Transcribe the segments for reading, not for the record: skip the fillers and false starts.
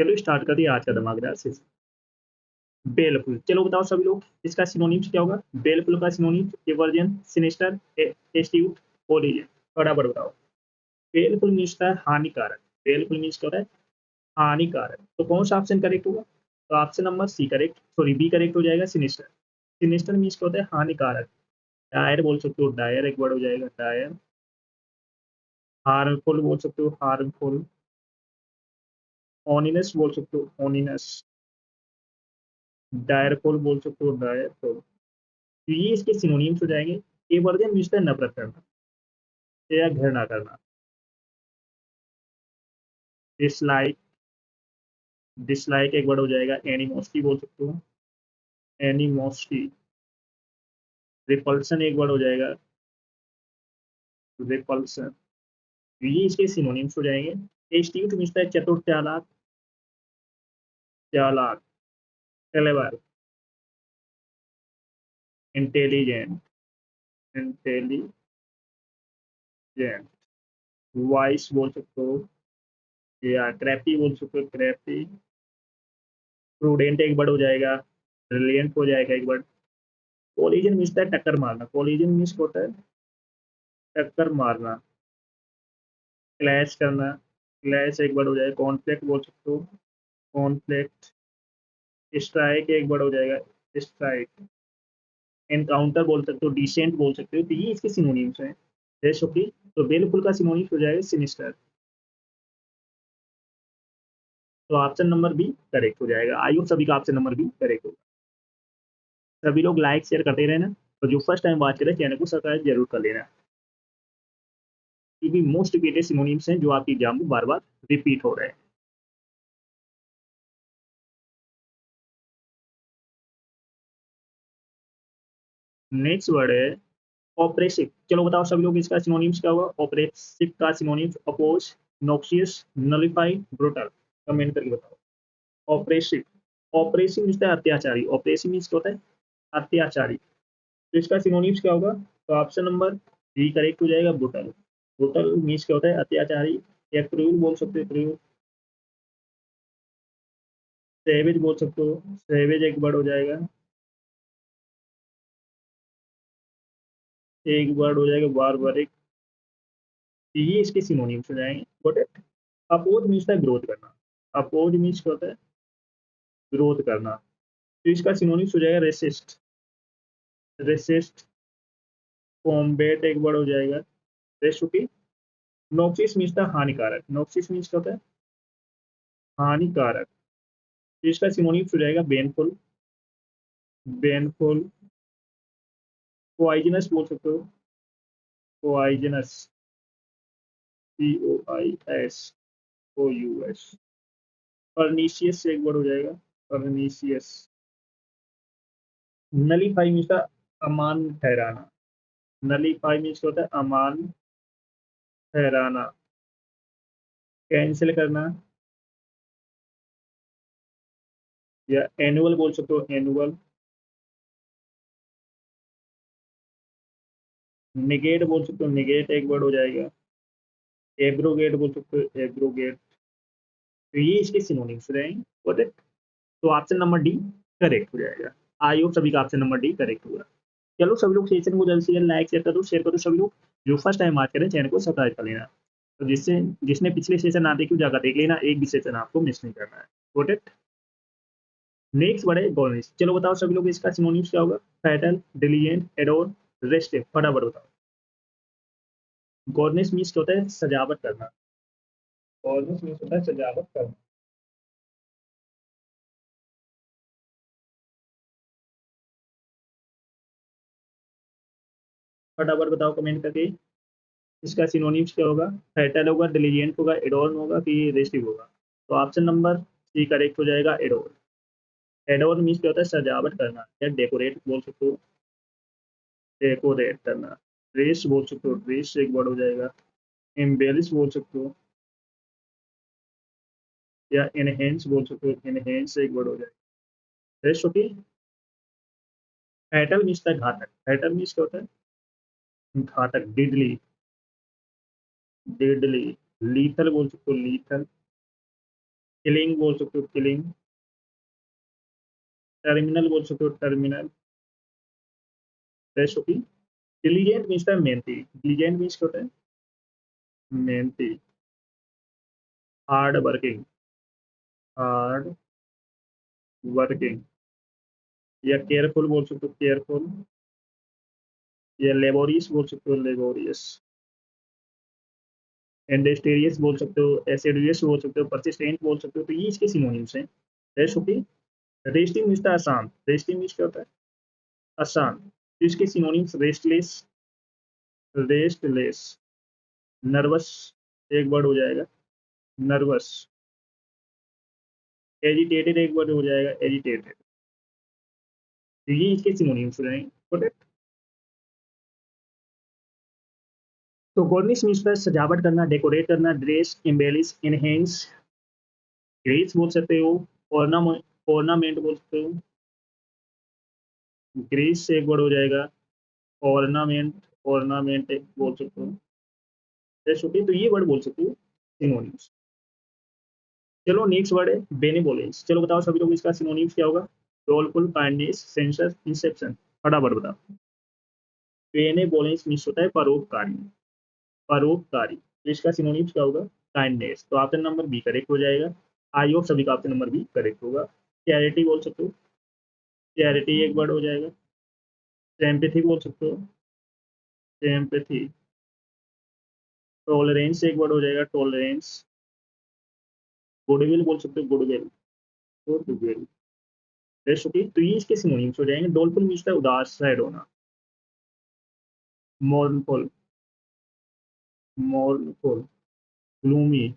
चलो स्टार्ट कर दिए आज का धमाकेदार सेशन। बेलफुल, चलो बताओ सभी लोग इसका सिनोनिम्स क्या होगा। बेलफुल का synonyms aversion, sinister, astute, origin. फटाफट बताओ। बेलफुल मीन्स होता है हानिकारक। बेलफुल मीन्स क्या होता है? हानिकारक। तो कौन सा ऑप्शन करेक्ट होगा? तो option number C correct, sorry B correct हो जाएगा, सिनिस्टर। सिनिस्टर मीन्स क्या होता है? हानिकारक। डायर बोल सकते हो, डायर एक वर्ड हो जाएगा, डायर। हार्मफुल बोल सकते हो, हार्मफुल। ऑनिनस बोल सकते हो, ऑनिनस। डायरफुल बोल सकते हो, डायरफुल। तो ये इसके सिनोनिम्स हो जाएंगे। ए वर्जन मीन्स है नफरत करना या घृणा करना। डिसलाइक, डिसलाइक एक वर्ड हो जाएगा, एनिमोसिटी बोल सकते हो, एनिमोसिटी। रिपल्सन एक वर्ड हो जाएगा, रिपल्सन। ये इसके सिनोनिम्स हो जाएंगे। एस्टीट्यूट मीन्स है चतुर, चालाक, चालाक, क्लेवर, इंटेलिजेंट, इंटेलिजेंट। वाइस बोल सकते हो या क्रैपी बोल सकते हो, क्रैपी। प्रूडेंट एक वर्ड हो जाएगा, ब्रिलियंट हो जाएगा एक वर्ड। कोलिजन मीन्स है टक्कर मारना। कोलिजन मीन्स होता है टक्कर मारना, क्लैश करना। क्लैश एक वर्ड हो जाएगा। कॉन्फ्लिक्ट बोल सकते हो, कॉन्फ्लिक्ट। स्ट्राइक एक वर्ड हो जाएगा, स्ट्राइक। एनकाउंटर बोल सकते हो, डिसेंट बोल सकते हो। तो ये इसके सिनोनिम्स हैं। जैसे कि तो बेलफुल का सिनोनिम्स हो जाएगा सिनिस्टर। तो ऑप्शन नंबर बी करेक्ट हो जाएगा। आई होप सभी का ऑप्शन नंबर बी करेक्ट होगा। सभी लोग लाइक शेयर करते रहना। तो जो फर्स्ट टाइम बात करें चैनल को सब्सक्राइब जरूर कर लेना। ये भी मोस्ट रिपीटेड सिनोनिम्स हैं जो आपकी एग्जाम में बार बार रिपीट हो रहे हैं। नेक्स्ट वर्ड है ऑपरेसिव। चलो बताओ सभी लोग इसका सिनोनिम्स क्या होगा। ऑपरेसिव का synonyms oppose, noxious, nullify, brutal. Comment करके बताओ। ऑपरेसिव, ऑपरेसिव मीन्स है अत्याचारी। ऑपरेसिव मीन्स क्या होता है? अत्याचारी। तो इसका सिनोनिम्स क्या होगा? तो ऑप्शन नंबर डी करेक्ट हो जाएगा, ब्रूटल। ब्रूटल मीन्स क्या होता है? अत्याचारी। या क्रूर बोल सकते हो, क्रूर। सेवेज बोल सकते हो, सेवेज एक वर्ड हो जाएगा, एक वर्ड हो जाएगा, बारबरिक। ये इसके सिनोनिम्स हो जाएंगे। Got it. अपोज मीन्स है विरोध करना। अपोज मीन्स क्या होता है? विरोध करना। तो इसका सिनोनिम्स हो जाएगा रेसिस्ट, रेसिस्ट। कॉम्बेट एक वर्ड हो जाएगा, रेस्टुटी। नोक्सिस मीन्स था हानिकारक। नोक्सिस मीन्स क्या होता है? हानिकारक। तो इसका सिनोनिम्स हो जाएगा बेनफुल, बेनफुल। पॉइजनस बोल सकते हो, पॉइजनस। POIS, OUS। परनीशियस एक वर्ड हो जाएगा, परनीशियस। नलीफाई मीन्स था अमान ठहराना। नलीफाई मीन्स होता है अमान ठहराना, कैंसिल करना। या एनुअल बोल सकते हो, एनुअल। निगेट बोल सकते हो, निगेट एक वर्ड हो जाएगा। एब्रोगेट बोल सकते हो, एब्रोगेट। तो ये इसके सिनोनिम्स रहेंगे। Got it. तो ऑप्शन नंबर डी करेक्ट हो जाएगा। आई होप सभी का ऑप्शन नंबर डी करेक्ट होगा। चलो सभी लोग सेशन को जल्द से जल्द लाइक शेयर कर दो, शेयर करो सभी लोग। जो फर्स्ट टाइम बात करें चैनल को सब्सक्राइब कर लेना। तो जिससे जिसने पिछले सेशन ना देखी जाकर देख लेना, एक भी सेशन आपको मिस नहीं करना है। Got it. नेक्स्ट वर्ड है गॉर्निश। चलो बताओ सभी लोग इसका सिनोनिम्स क्या होगा। Fatal, diligent, adore, restive. फटाफट बताओ। गॉर्निश मीन्स क्या होता है? सजावट करना। गॉर्निश मीन्स होता है सजावट करना। फटाफट बताओ कमेंट करके। इसका सिनोनिम्स क्या होगा? फैटल होगा, डिलीजेंट होगा, एडोर्न होगा कि रेस्टिव होगा। तो ऑप्शन नंबर सी करेक्ट हो जाएगा, एडोर। एडोर मीन्स क्या होता है? सजावट करना या डेकोरेट बोल सकते हो, डेकोरेट करना। रेस बोल सकते हो, रेस एक वर्ड हो जाएगा। एम्बेलिश बोल सकते हो या एनहेंस बोल सकते हो, एनहेंस एक वर्ड हो जाएगा। रेस होती है। फैटल मीन्स था घातक। फैटल मीन्स क्या होता है? घातक, डिडली, डेडली। लीथल बोल सकते हो, लीथल। किलिंग बोल सकते हो, किलिंग। टर्मिनल बोल सकते हो, टर्मिनल। फ्रेश होगी। डिलीजेंट मीन्स है मेहनती। डिलीजेंट मीन्स क्या होता है? मेहनती। Hard working. Hard working. या केयरफुल बोल सकते हो, केयरफुल। या लेबोरियस बोल सकते हो, लेबोरियस। इंडस्ट्रियस बोल सकते हो, एसिडुअस बोल सकते हो, परसिस्टेंट बोल सकते हो। तो ये इसके सिनोनिम्स हैं। फ्रेश होगी। रेस्टिंग मीन्स था आसान। रेस्टिंग मीन्स क्या होता है? आसान। तो इसके सिनोनिम्स रेस्टलेस, रेस्टलेस। नर्वस एक वर्ड हो जाएगा, नर्वस। एजिटेटेड एक वर्ड हो जाएगा, एजिटेटेड। तो ये इसके सिनोनिम्स हो जाएंगे, करेक्ट। तो गॉर्निश मीन्स है सजावट करना, डेकोरेट करना, ड्रेस, एम्बेलिश, इनहेंस। ग्रेस बोल सकते हो। ऑर्नामेंट बोल सकते हो। ग्रेस से एक वर्ड हो जाएगा, ऑर्नामेंट। ऑर्नामेंट एक बोल सकते हो। जैसे होती है, तो ये वर्ड बोल सकते हो सिनोनिम्स। चलो नेक्स्ट वर्ड है बेनिवोलेंस। चलो बताओ सभी लोग इसका सिनोनिम्स क्या होगा? डोलफुल, काइंडनेस, सेंसस, इंसेप्शन। फटाफट बताओ। बेनिवोलेंस मीन्स होता है परोपकारी। परोपकारी। तो इसका सिनोनिम्स क्या होगा? काइंडनेस। तो ऑप्शन नंबर बी करेक्ट हो जाएगा। आई होप सभी का ऑप्शन नंबर बी करेक्ट होगा। चैरिटी बोल सकते हो। चैरिटी एक वर्ड हो जाएगा। सिंपैथी बोल सकते हो। सिंपैथी। टॉलरेंस एक वर्ड हो जाएगा, टॉलरेंस। गुडविल बोल सकते हो, गुडविल। गुडविल। रेस्टोटी। तो ये इसके सिनोनिम्स हो जाएंगे। डोलफुल मीन्स है उदास, सैड होना। मोर्नफुल। मोर्नफुल। ग्लूमी।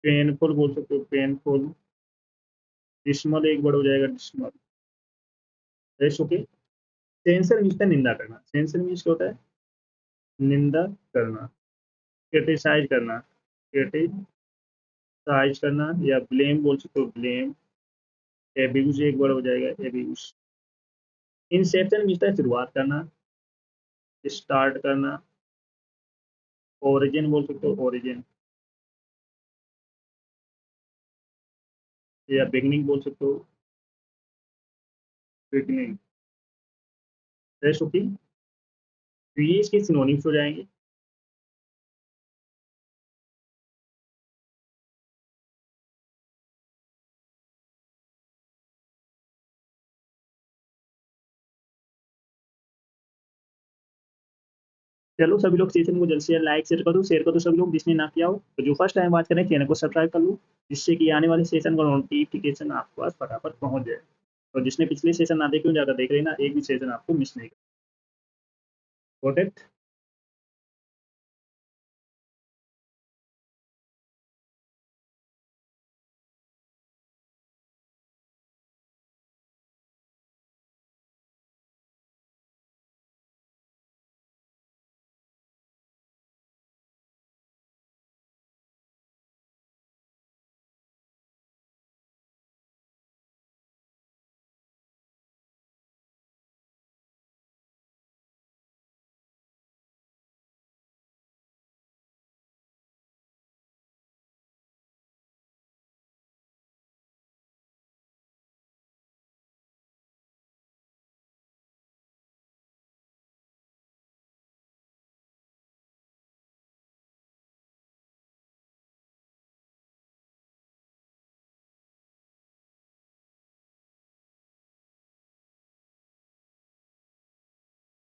पेनफुल बोल सकते हो, पेनफुल। डिस्मल एक वर्ड हो जाएगा, डिस्मल। रेस्टोटी। सेंसर मीन्स है निंदा करना। सेंसर मीन्स क्या होता है? निंदा करना। क्रिटिसाइज करना। क्रिटिसाइज करना। या ब्लेम बोल सकते हो, ब्लेम। एब्यूज एक वर्ड हो जाएगा, एब्यूज। इंसेप्शन मीन्स है शुरुआत करना, स्टार्ट करना। ओरिजिन बोल सकते हो, ओरिजिन। या बिगनिंग बोल सकते हो, बिगनिंग। रेस्ट होती। तो ये इसके सिनोनिम्स हो जाएंगे। चलो सभी लोग सेशन को जल्द से जल्द लाइक शेयर कर दो सभी लोग, जिसने ना किया हो। तो जो फर्स्ट टाइम बात करें चैनल को सब्सक्राइब कर लो, जिससे कि आने वाले सेशन का नोटिफिकेशन आपके पास फटाफट पहुंच जाए। और जिसने पिछले सेशन ना देखे हो जाकर देख लेना, एक भी सेशन आपको मिस नहीं कर।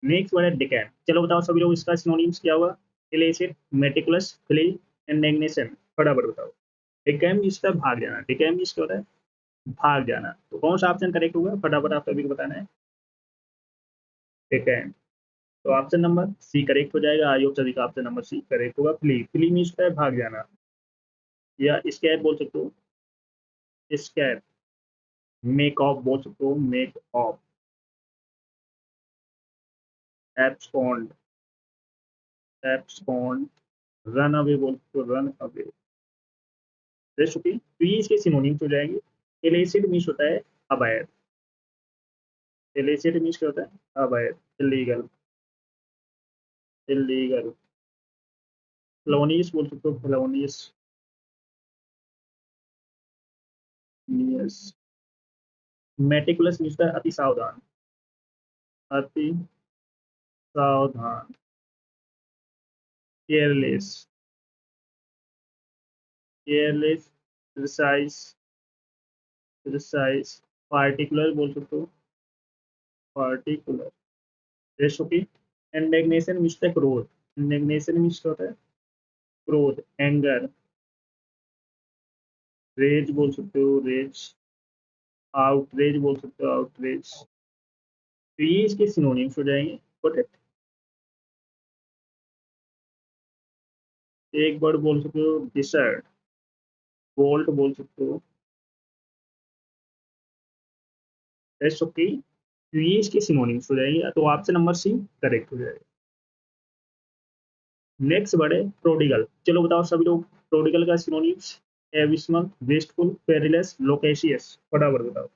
नेक्स्ट वर्ड है डिकैन। चलो बताओ सभी लोग इसका सिनोनिम्स क्या होगा? Illicit, meticulous, flee, indignation. फटाफट बताओ। डिकैम इसका भाग जाना। डिकैम इसका होता है भाग जाना। तो कौन सा ऑप्शन करेक्ट होगा? फटाफट आप सभी को बताना है। डिकैम। तो ऑप्शन नंबर सी करेक्ट हो जाएगा। आई होप सभी का ऑप्शन नंबर सी करेक्ट होगा। फ्ली। फ्ली मीन्स है भाग जाना। या स्कैप बोल सकते हो, स्कैप। मेक ऑफ बोल सकते हो, make of. Abscond. Abscond. Run away बोल सकते हो, रन अवे। रेसिपी। तो ये इसके सिनोनिम्स हो जाएंगे। इलिसिट मीन्स होता है अवैध। इलिसिट मीन्स क्या होता है? अवैध, इलीगल। इलीगल। फ्लोनियस बोल सकते हो, फ्लोनियस। यस। मेटिकुलस मीन्स अति सावधान, अति सावधान। Careless, careless, precise, precise. Particular बोल सकते हो, पार्टिकुलर। जैसे कि इंडिग्नेशन मीन्स क्रोध, इंडिग्नेशन मीन्स क्या होता है, क्रोध, एंगर। रेज बोल सकते हो, रेज। आउटरेज बोल सकते हो, आउटरेज। तो ये इसके सिनोनिम्स हो जाएंगे। बट एक वर्ड बोल सकते हो डिसर्ट, बोल्ट बोल सकते हो, दैट्स ओके। तो ये इसके सिनोनिम्स हो जाएंगे, तो ऑप्शन नंबर सी करेक्ट हो जाएगा। नेक्स्ट वर्ड है प्रोडिगल। चलो बताओ सभी लोग, प्रोडिगल का सिनोनिम्स। एबिसमल, wasteful, perilous, loquacious. फटाफट बताओ।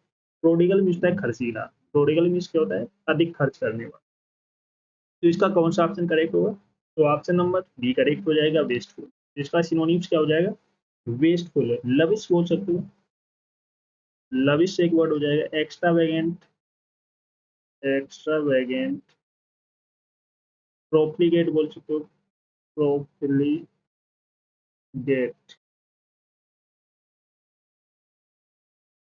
प्रोडिगल मीन्स है खर्चीला, प्रोडिगल मीन्स क्या होता है, अधिक खर्च करने वाला। तो इसका कौन सा ऑप्शन करेक्ट होगा, तो ऑप्शन नंबर बी करेक्ट हो जाएगा, वेस्टफुल। इसका सिनोनिम्स क्या हो जाएगा, वेस्टफुल है। लविश बोल सकते हो, लविश एक वर्ड हो जाएगा। Extra वेगेंट, extra वेगेंट। प्रोफ्लिगेट बोल सकते हो, प्रोफ्लिगेट।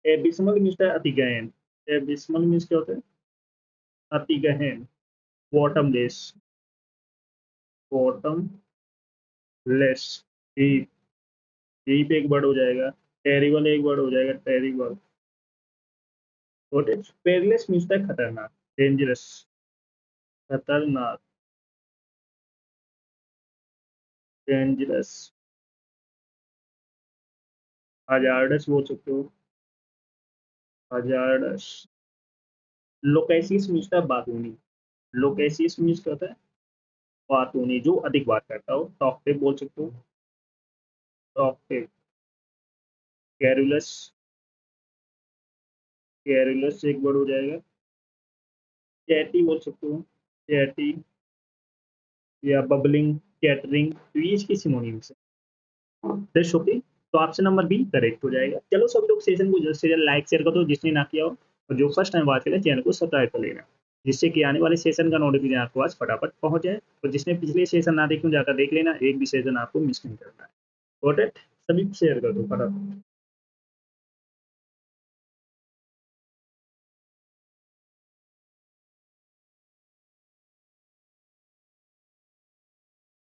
एबिसमल मीन्स है अति गहन, एबिसमल मीन्स क्या होता है, अति गहन। Bottomless, bottom less. Deep, deep एक वर्ड हो जाएगा। टेरिबल एक वर्ड हो जाएगा, terrible. What is perilous means है खतरनाक, डेंजरस, खतरनाक, डेंजरस। हजार्डस बोल सकते हो, हजार्डस। लोकेसिस मीन्स है बातूनी, लोकेसिस मीन्स क्या होता है, बातूनी, जो अधिक बात करता हो। टॉकटिव बोल सकते हो, टॉकटिव। कैरुलस, कैरुलस एक वर्ड हो जाएगा। चैटी बोल सकते हो, चैटी। या बबलिंग, कैटरिंग। तो ये इसकी सिनोनिम्स है। That's okay. तो ऑप्शन नंबर बी करेक्ट हो जाएगा। चलो सब लोग सेशन को जल्द से जल्द लाइक शेयर कर दो जिसने ना किया हो, और जो फर्स्ट टाइम बात करें चैनल को सब्सक्राइब कर लेना, जिससे कि आने वाले सेशन का नोटिफिकेशन आपको आज फटाफट पहुंच जाए। और जिसने पिछले सेशन ना देखे जाकर देख लेना, एक भी सेशन आपको मिस नहीं करना है। Got it. सभी शेयर कर दो फटाफट।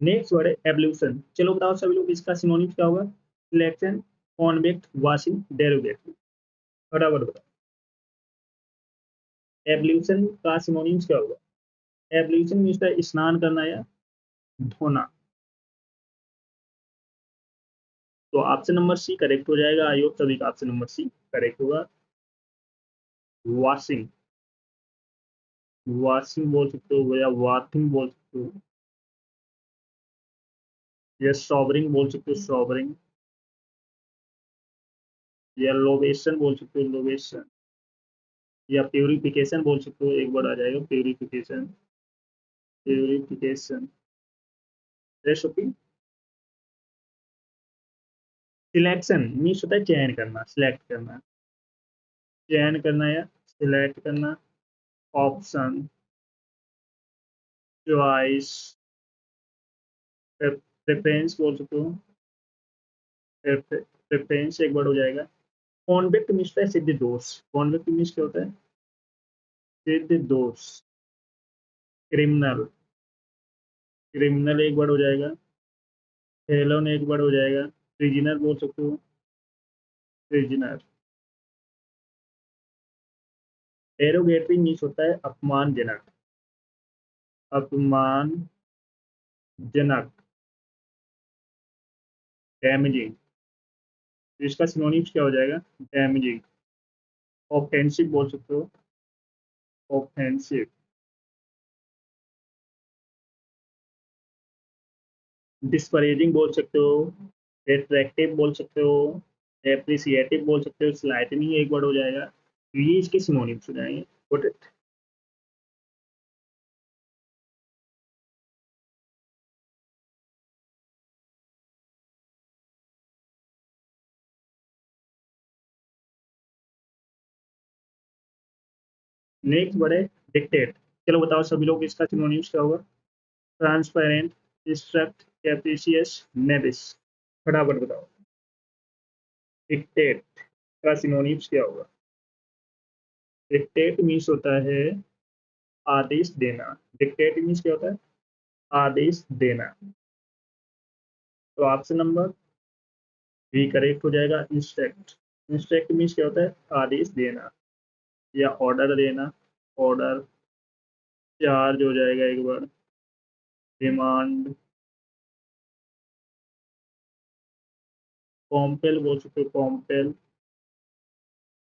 नेक्स्ट वर्ड है एवल्यूशन। चलो बताओ सभी लोग, इसका सिनोनिम्स क्या होगा, सिलेक्शन, कॉन्वेक्ट, वॉशिंग, डेरिवेटिव। फटाफट बताओ। एवल्यूशन का सिनोनिम्स क्या होगा, एवल्यूशन मीन्स है स्नान करना या धोना। तो ऑप्शन नंबर सी करेक्ट हो जाएगा। आई होप सभी का ऑप्शन नंबर सी करेक्ट होगा। वॉशिंग, वॉशिंग बोल सकते हो या वॉथिंग बोल सकते हो, या सॉबरिंग बोल सकते हो, सॉबरिंग। या लोवेशन बोल सकते हो, लोवेशन। या प्यूरिफिकेशन बोल सकते हो, एक वर्ड आ जाएगा, purification, purification. Recipe. Selection means होता है चयन करना, सिलेक्ट करना, चयन करना या सिलेक्ट करना। ऑप्शन, चॉइस, प्रेफरेंस बोल सकते हो, प्रेफरेंस एक वर्ड हो जाएगा। कॉन्वेक्ट मीन्स है सिद्ध दोष, कॉन्वेक्ट मीन्स क्या होता है, सिद्ध दोष। क्रिमिनल, क्रिमिनल एक वर्ड हो जाएगा। फेलोन एक वर्ड हो जाएगा। प्रिजनर बोल सकते हो, प्रिजनर। एरोगेटरी मीन्स होता है अपमानजनक, अपमानजनक। डैमेजिंग, तो इसका सिनोनिम्स क्या हो जाएगा, डैमेजिंग। ऑफेंसिव बोल सकते हो, ऑफेंसिव। डिस्परेजिंग बोल सकते हो, एट्रैक्टिव बोल सकते हो, एप्रिसिएटिव बोल सकते हो, स्लाइटनिंग एक वर्ड हो जाएगा। तो ये इसके सिनोनिम्स हो जाएंगे। Got it? नेक्स्ट वर्ड है डिक्टेट। चलो बताओ सभी लोग इसका सिनोनिम्स क्या होगा। Transparent, instruct, capricious, nebbish. फटाफट बताओ। डिक्टेट का सिनोनिम्स क्या होगा। डिक्टेट मीन्स होता है आदेश देना। डिक्टेट मीन्स क्या होता है, आदेश देना। तो ऑप्शन नंबर बी करेक्ट हो जाएगा, इंस्ट्रक्ट। इंस्ट्रक्ट मीन्स क्या होता है, आदेश देना या ऑर्डर देना। ऑर्डर, चार्ज हो जाएगा एक बार, डिमांड, कॉम्पेल बोल सकते हो, कॉम्पेल।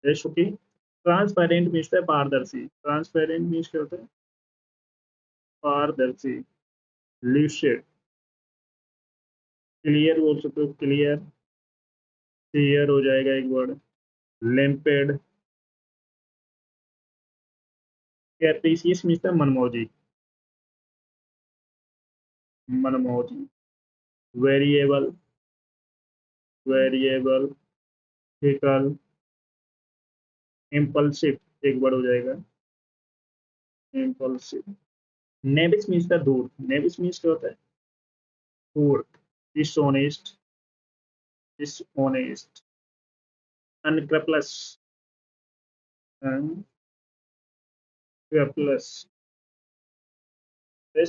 जैसे कि ट्रांसपेरेंट मीन्स है पारदर्शी। ट्रांसपेरेंट मीन्स क्या होता है, पारदर्शी। ल्यूसिड, क्लियर बोल सकते हो, क्लियर। क्लियर हो जाएगा एक वर्ड, लिम्पिड। कैप्रिसियस मीन्स है मनमौजी, मनमौजी। वेरिएबल, वेरिएबल, फिकल, इम्पल्सिव एक वर्ड हो जाएगा, इम्पल्सिव। नेबिस मीन्स है दूर। नेबिस मीन्स क्या होता है, दूर। Dishonest, dishonest. Unscrupulous, unscrupulous.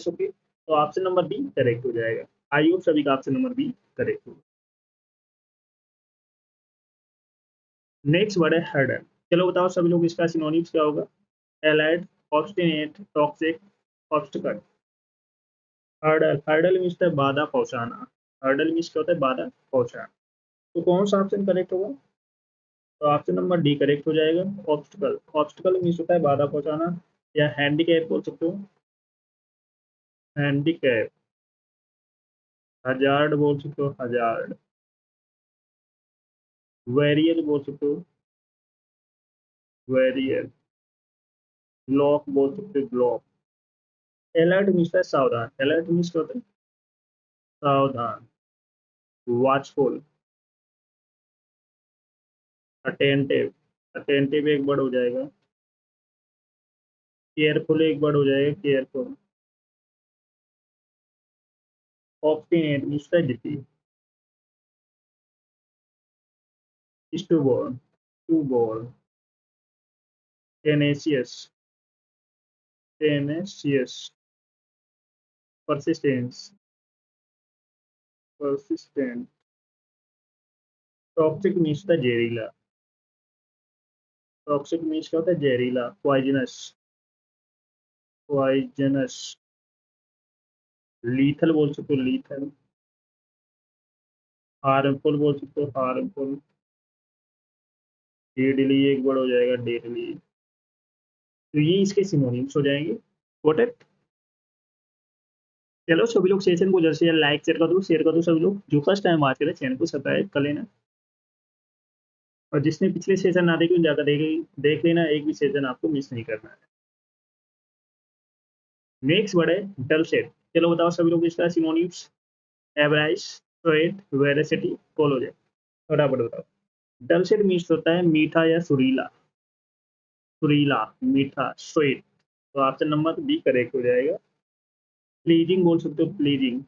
Okay, तो ऑप्शन नंबर बी करेक्ट हो जाएगा। आई होप सभी का ऑप्शन नंबर बी करेक्ट होगा। नेक्स्ट वर्ड है हर्डल। चलो बताओ सभी लोग इसका सिनोनिम्स क्या होगा। Allied, obstinate, toxic, obstacle. Hurdle, hurdle means है बाधा पहुंचाना। हर्डल मीन्स क्या होता है, बाधा पहुंचाना। तो कौन सा ऑप्शन करेक्ट होगा। तो ऑप्शन नंबर डी करेक्ट हो जाएगा, ऑब्स्टिकल। ऑब्स्टिकल मीन्स होता है बाधा पहुंचाना या हैंडीकैप बोल सकते हो, हैंडीकैप। हजार्ड बोल सकते हो, हजार्ड। वेरियर बोल सकते हो, वेरियर। ब्लॉक बोल सकते हो, ब्लॉक। अलर्ट मीन्स है सावधान। अलर्ट मीन्स क्या होता है, सावधान, वॉचफुल, अटेंटिव। अटेंटिव एक वर्ड हो जाएगा, केयरफुल एक वर्ड हो जाएगा, केयरफुल। ऑब्स्टिनेट मीन्स है जिद्दी, stubborn, stubborn. Tenacious, tenacious. Persistence, persistent. Toxic means है जहरीला। टॉक्सिक मीन्स क्या होता है, जहरीला, पॉइजनस, पॉइजनस। लीथल बोल सकते हो, लीथल। हार्मफुल बोल सकते हो, हार्मफुल। डेडली एक वर्ड हो जाएगा, डेडली। तो ये इसके सिनोनिम्स हो जाएंगे। Got it. चलो सभी लोग सेशन को जैसे लाइक शेयर कर दो, शेयर कर दो सभी लोग। जो फर्स्ट टाइम बात करें चैनल को सब्सक्राइब कर लेना। और जिसने पिछले सेशन ना देखे उन जाकर देख लेना, एक भी सेशन आपको मिस नहीं करना है। नेक्स्ट वर्ड है डल सेट। चलो बताओ सभी लोग इसका synonyms. Avarice, straight, veracity, collusion. फटाफट बताओ। डल सेट मीन्स होता है मीठा या सुरीला। सुरीला, मीठा, स्वीट। तो ऑप्शन नंबर बी करेक्ट हो जाएगा। प्लीजिंग बोल सकते हो, प्लीजिंग,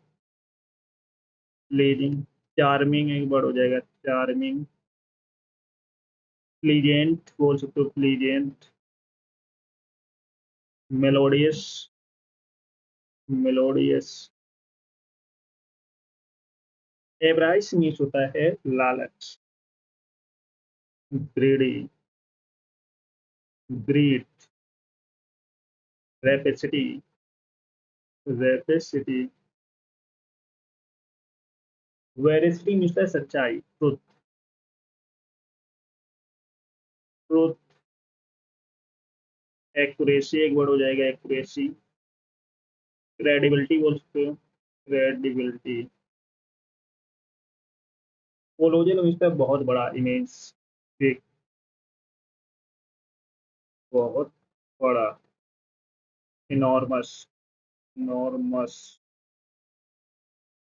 प्लीजिंग। चार्मिंग एक वर्ड हो जाएगा, चार्मिंग। प्लीजेंट बोल सकते हो, pleasant. Melodious, melodious. Avarice means होता है लालच, greedy, greed. Rapacity, rapacity. Veracity means है सच्चाई, ट्रुथ, ट्रुथ। एक्यूरेसी एक वर्ड हो जाएगा, एक्यूरेसी। क्रेडिबिलिटी बोल सकते हो, क्रेडिबिलिटी। कोलोजन मीन्स है बहुत बड़ा, इमेज, बिग, बहुत बड़ा। Enormous, enormous.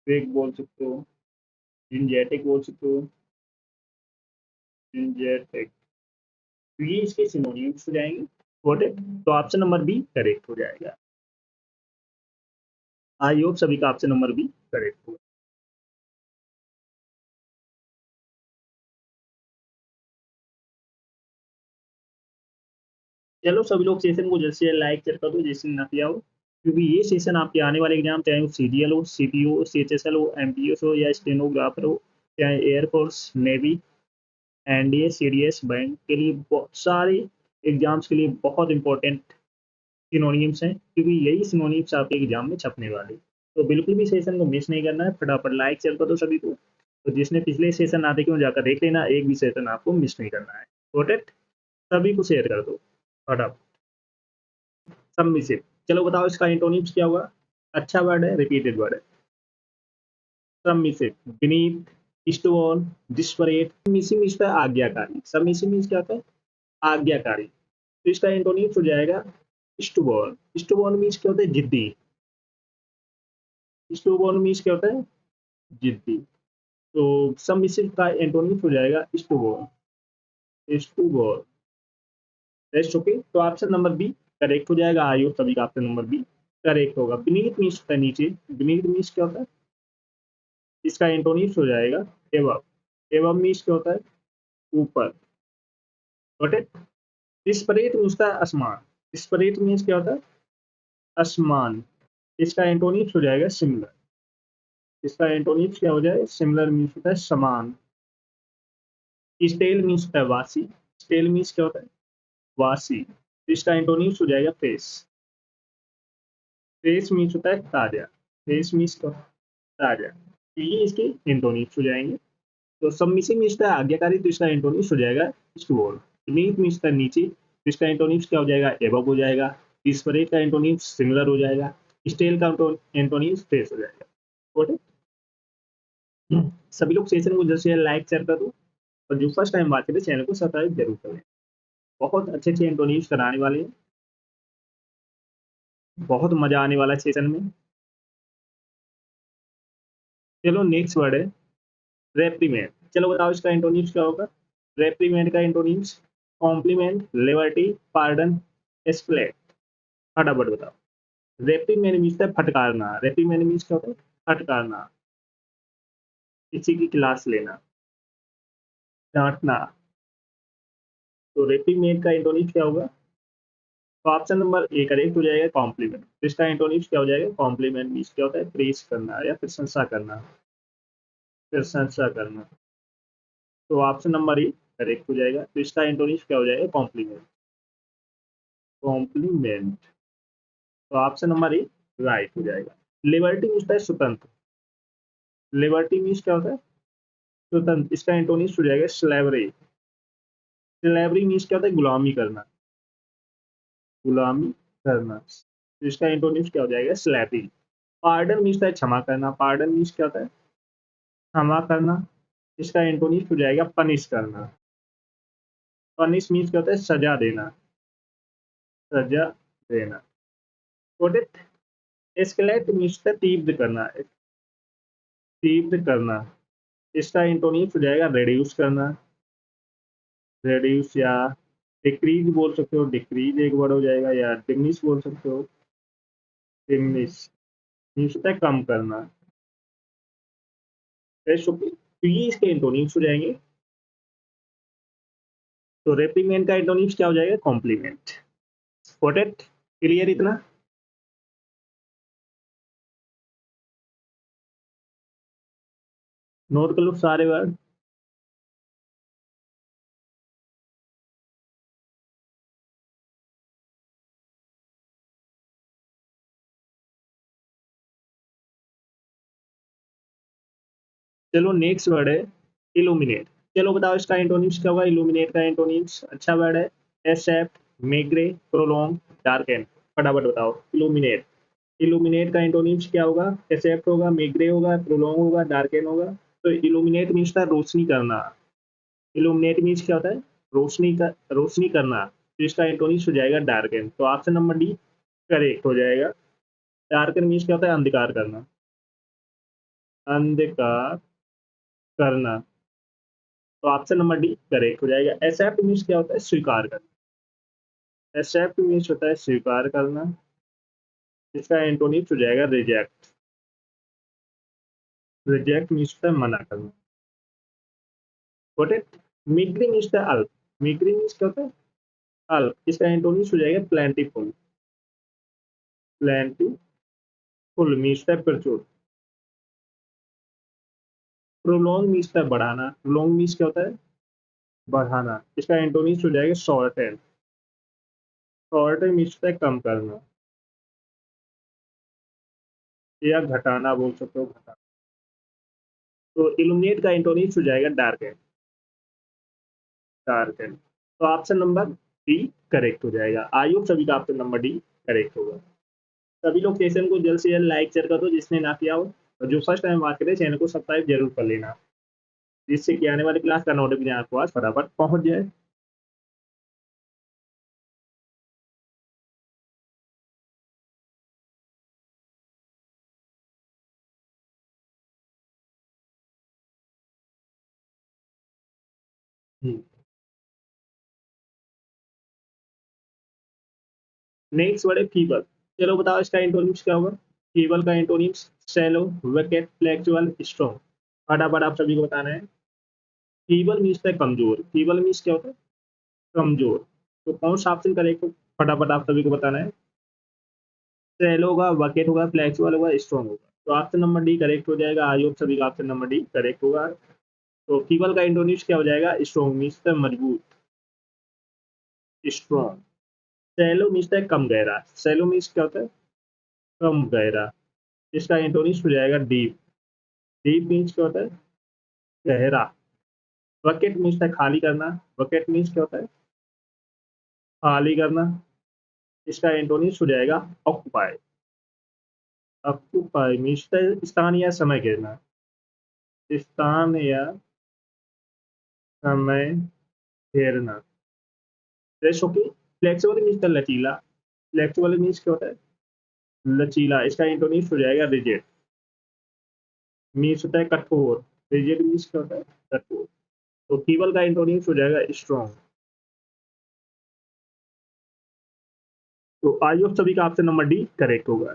बिग बोल सकते हो, जिंजेटिक बोल सकते हो, जिंजेटिक। तो ये इसके सिनोनिम्स हो जाएंगे। Got it? तो ऑप्शन नंबर बी करेक्ट हो जाएगा। आई होप सभी का ऑप्शन नंबर बी करेक्ट होगा। चलो सभी लोग सेशन को जैसे लाइक शेयर कर दो जिससे ना किया हो, क्योंकि ये सेशन आपके आने वाले एग्जाम, चाहे वो सीजीएल हो, सीपीओ, सीएचएसएल हो, एमटीएस हो या स्टेनोग्राफर हो, चाहे air force, navy, NDA, CDS, bank के लिए, बहुत सारे एग्जाम्स के लिए बहुत इंपॉर्टेंट सिनोनिम्स हैं, क्योंकि यही सिनोनिम्स आपके एग्जाम में छपने वाले। तो बिल्कुल भी सेशन को मिस नहीं करना है, फटाफट लाइक शेयर कर दो सभी को। तो जिसने पिछले सेशन आते क्यों जाकर देख लेना, एक भी सेशन आपको मिस नहीं करना है। Got it? सभी को शेयर कर दो फटाफट। सबमिसिव, चलो बताओ इसका एंटोनिम्स क्या होगा? अच्छा वर्ड है, रिपीटेड वर्ड है। Submissive, beneath, stone, desperate. Submissive means है आज्ञाकारी। सबमिसिव मीन्स क्या होता है? आज्ञाकारी। तो इसका एंटोनिम्स हो जाएगा स्टोबॉर्न। स्टोबॉर्न मीन्स क्या होता है? जिद्दी। स्टोबॉर्न मीन्स क्या होता है? जिद्दी। तो सबमिसिव का एंटोनिम्स हो जाएगा स्टोबॉर्न। स्टोबॉर्न। रेस्ट ओके, तो ऑप्शन नंबर बी करेक्ट हो जाएगा। आयु सभी का ऑप्शन नंबर बी करेक्ट होगा। बीनीथ मीन्स होता है नीचे। बीनीथ मीन्स क्या होता है? इसका एंटोनिम्स हो जाएगा एवब। एवब मीन्स क्या होता है? ऊपर। Got it? डिस्परेट मीन्स होता है असमान। डिस्परेट मीन्स क्या होता है? असमान। इसका एंटोनिम्स हो जाएगा सिमिलर। इसका एंटोनिम्स क्या हो जाए? सिमिलर मीन्स होता है समान। स्टेल मीन्स होता है वासी। स्टेल मीन्स क्या होता है? वासी। इसका एंटोनिम्स हो जाएगा फेस। फेस मीन्स होता है ताजा। फेस मीन्स क्या? ताजा। तो ये इसके एंटोनिम्स हो जाएंगे। तो सबमिसिव मीन्स होता है आज्ञाकारी, तो इसका एंटोनिम्स हो जाएगा स्टोर। बीनीथ मीन्स होता है नीचे, तो इसका एंटोनिम्स क्या हो जाएगा? एबव हो जाएगा। डिस्परेट का एंटोनिम्स सिमिलर हो जाएगा। स्टेल का एंटोनिम्स फेस हो जाएगा। ओके, सभी लोग सेशन को जैसे लाइक शेयर कर दो, और जो फर्स्ट टाइम बात करें चैनल को सब्सक्राइब जरूर करें। बहुत अच्छे अच्छे एंटोनिम्स कराने वाले हैं, बहुत मजा आने वाला है सेशन में। चलो नेक्स्ट वर्ड है रेप्रीमेंट। चलो बताओ इसका एंटोनिम्स क्या होगा? रेप्रीमेंट का एंटोनिम्स कॉम्प्लीमेंट, लिबर्टी, पार्डन, एस्प्लेट। फटाफट बताओ। रेप्रीमेंट मीन्स है फटकारना। रेप्रीमेंट मीन्स क्या होता है? फटकारना, किसी की क्लास लेना, डांटना। तो रेप्रीमेंट का एंटोनिम्स क्या होगा? तो ऑप्शन नंबर ए करेक्ट हो जाएगा, कॉम्प्लीमेंट। तो इसका एंटोनिम्स क्या हो जाएगा? कॉम्प्लीमेंट मीन्स क्या होता है? प्रेस करना या प्रशंसा करना। प्रशंसा करना। तो ऑप्शन नंबर ए करेक्ट हो जाएगा। तो इसका एंटोनिम्स क्या हो जाएगा? कॉम्प्लीमेंट। कॉम्प्लीमेंट। तो ऑप्शन नंबर ए राइट हो जाएगा। लिबर्टी मीन्स है स्वतंत्र। लिबर्टी मीन्स क्या होता है? स्वतंत्र। इसका एंटोनिम्स हो जाएगा स्लेवरी। स्लेवरी मीन्स क्या होता है? गुलामी करना। गुलामी करना। तो इसका एंटोनिम्स क्या हो जाएगा? स्लैपी। पार्डन मीन्स है क्षमा करना। पार्डन मीन्स क्या होता है? क्षमा करना। इसका एंटोनिम्स हो जाएगा पनिश करना। पनिश मीन्स क्या होता है? सजा देना। सजा देना। Got it? एस्केलेट मीन्स है तीव्र करना। तीव्र करना। इसका एंटोनिम्स हो जाएगा रेड्यूस करना। रेड्यूस या डिक्रीज बोल सकते हो। डिक्रीज एक वर्ड हो जाएगा, या डिमिनिश बोल सकते हो। डिमिनिश मीन्स होता है कम करना। तो ये इसके एंटोनिम्स हो जाएंगे। तो रेप्रीमेंट का एंटोनिम्स क्या हो जाएगा? कॉम्प्लीमेंट। Got it? क्लियर इतना? नोट कर लो सारे वर्ड। चलो नेक्स्ट वर्ड है इल्यूमिनेट। चलो बताओ इसका एंटोनिम्स क्या होगा? इल्यूमिनेट का एंटोनिम्स अच्छा वर्ड है, एक्सेप्ट, मेग्रे, प्रोलॉन्ग, डार्कन। फटाफट बताओ इल्यूमिनेट। इल्यूमिनेट का एंटोनिम्स क्या होगा? एक्सेप्ट होगा, मेग्रे होगा, प्रोलॉन्ग होगा, डार्कन होगा। तो इल्यूमिनेट मीन्स था रोशनी करना। इल्यूमिनेट मीन्स क्या होता है? रोशनी करना। तो इसका एंटोनिम्स हो जाएगा डार्कन। तो ऑप्शन नंबर डी करेक्ट हो जाएगा। डार्कन मीन्स क्या होता है? अंधकार करना। अंधकार करना। तो ऑप्शन नंबर डी करेक्ट हो जाएगा। एक्सेप्ट मीन्स क्या होता है? स्वीकार करना। एक्सेप्ट मीन्स होता है स्वीकार करना, इसका एंटोनिम्स हो जाएगा रिजेक्ट। रिजेक्ट मीन्स होता है मना करना। Got it. मिग्री मीन्स होता है अल्प। मिग्री मीन्स क्या होता है? अल्प। इसका एंटोनिम्स हो जाएगा प्लेंटीफुल। प्लेंटीफुल मीन्स होता है प्रचुर। प्रोलॉन्ग मीन्स होता है बढ़ाना। प्रोलॉन्ग मीन्स क्या होता है? बढ़ाना। इसका एंटोनिम्स हो जाएगा शॉर्टन। शॉर्टन मीन्स होता है कम करना या घटाना, बोल सकते हो घटाना। तो इल्यूमिनेट का एंटोनिम्स हो जाएगा डार्कन। डार्कन। तो ऑप्शन नंबर डी करेक्ट हो जाएगा। आई होप सभी का ऑप्शन नंबर डी करेक्ट होगा। सभी लोग सेशन को जल्द से जल्द लाइक शेयर कर दो जिसने ना किया हो, और जो फर्स्ट टाइम बात करें चैनल को सब्सक्राइब जरूर कर लेना, जिससे कि आने वाली क्लास का नोटिफिकेशन आपको आज फटाफट पहुंच जाए। नेक्स्ट वर्ड है फीवर। चलो बताओ इसका एंटोनिम्स क्या होगा। फीवर का एंटोनिम्स शैलो, विकेट, फ्लेक्चुअल, स्ट्रॉन्ग। फटाफट आप सभी को बताना है। फीवर मीन्स है कमजोर। फीवर मीन्स क्या होता है? कमजोर। तो कौन सा ऑप्शन करेक्ट हो? फटाफट आप सभी को बताना है। शैलो होगा, वकेट होगा, फ्लेक्चुअल होगा, स्ट्रॉन्ग होगा। तो ऑप्शन नंबर डी करेक्ट हो जाएगा। आई होप सभी का ऑप्शन नंबर डी करेक्ट होगा। तो फीवर का एंटोनिम्स क्या हो जाएगा? स्ट्रॉन्ग मीन्स है मजबूत। स्ट्रॉन्ग। शैलो मीन्स है कम गहरा। शैलो मीन्स क्या होता है? कम गहरा। इसका एंटोनिम्स हो जाएगा डीप। डीप मीन्स क्या होता है? गहरा। बकेट मीन्स है खाली करना। बकेट मीन्स क्या होता है? खाली करना। इसका एंटोनिम्स हो जाएगा ऑक्युपाई। ऑक्युपाई मीन्स है स्थान या समय घेरना। स्थान या समय घेरना। जैसे कि फ्लेक्सिबल मीन्स है लचीला। फ्लेक्सिबल मीन्स क्या होता है? लचीला। इसका एंटोनिम्स हो जाएगा रिजिड। मीन्स होता है कठोर। रिजिड मीन्स क्या होता है? कठोर। तो फीबल का एंटोनिम्स हो जाएगा स्ट्रॉन्ग। तो आई होप सभी का ऑप्शन नंबर डी करेक्ट होगा।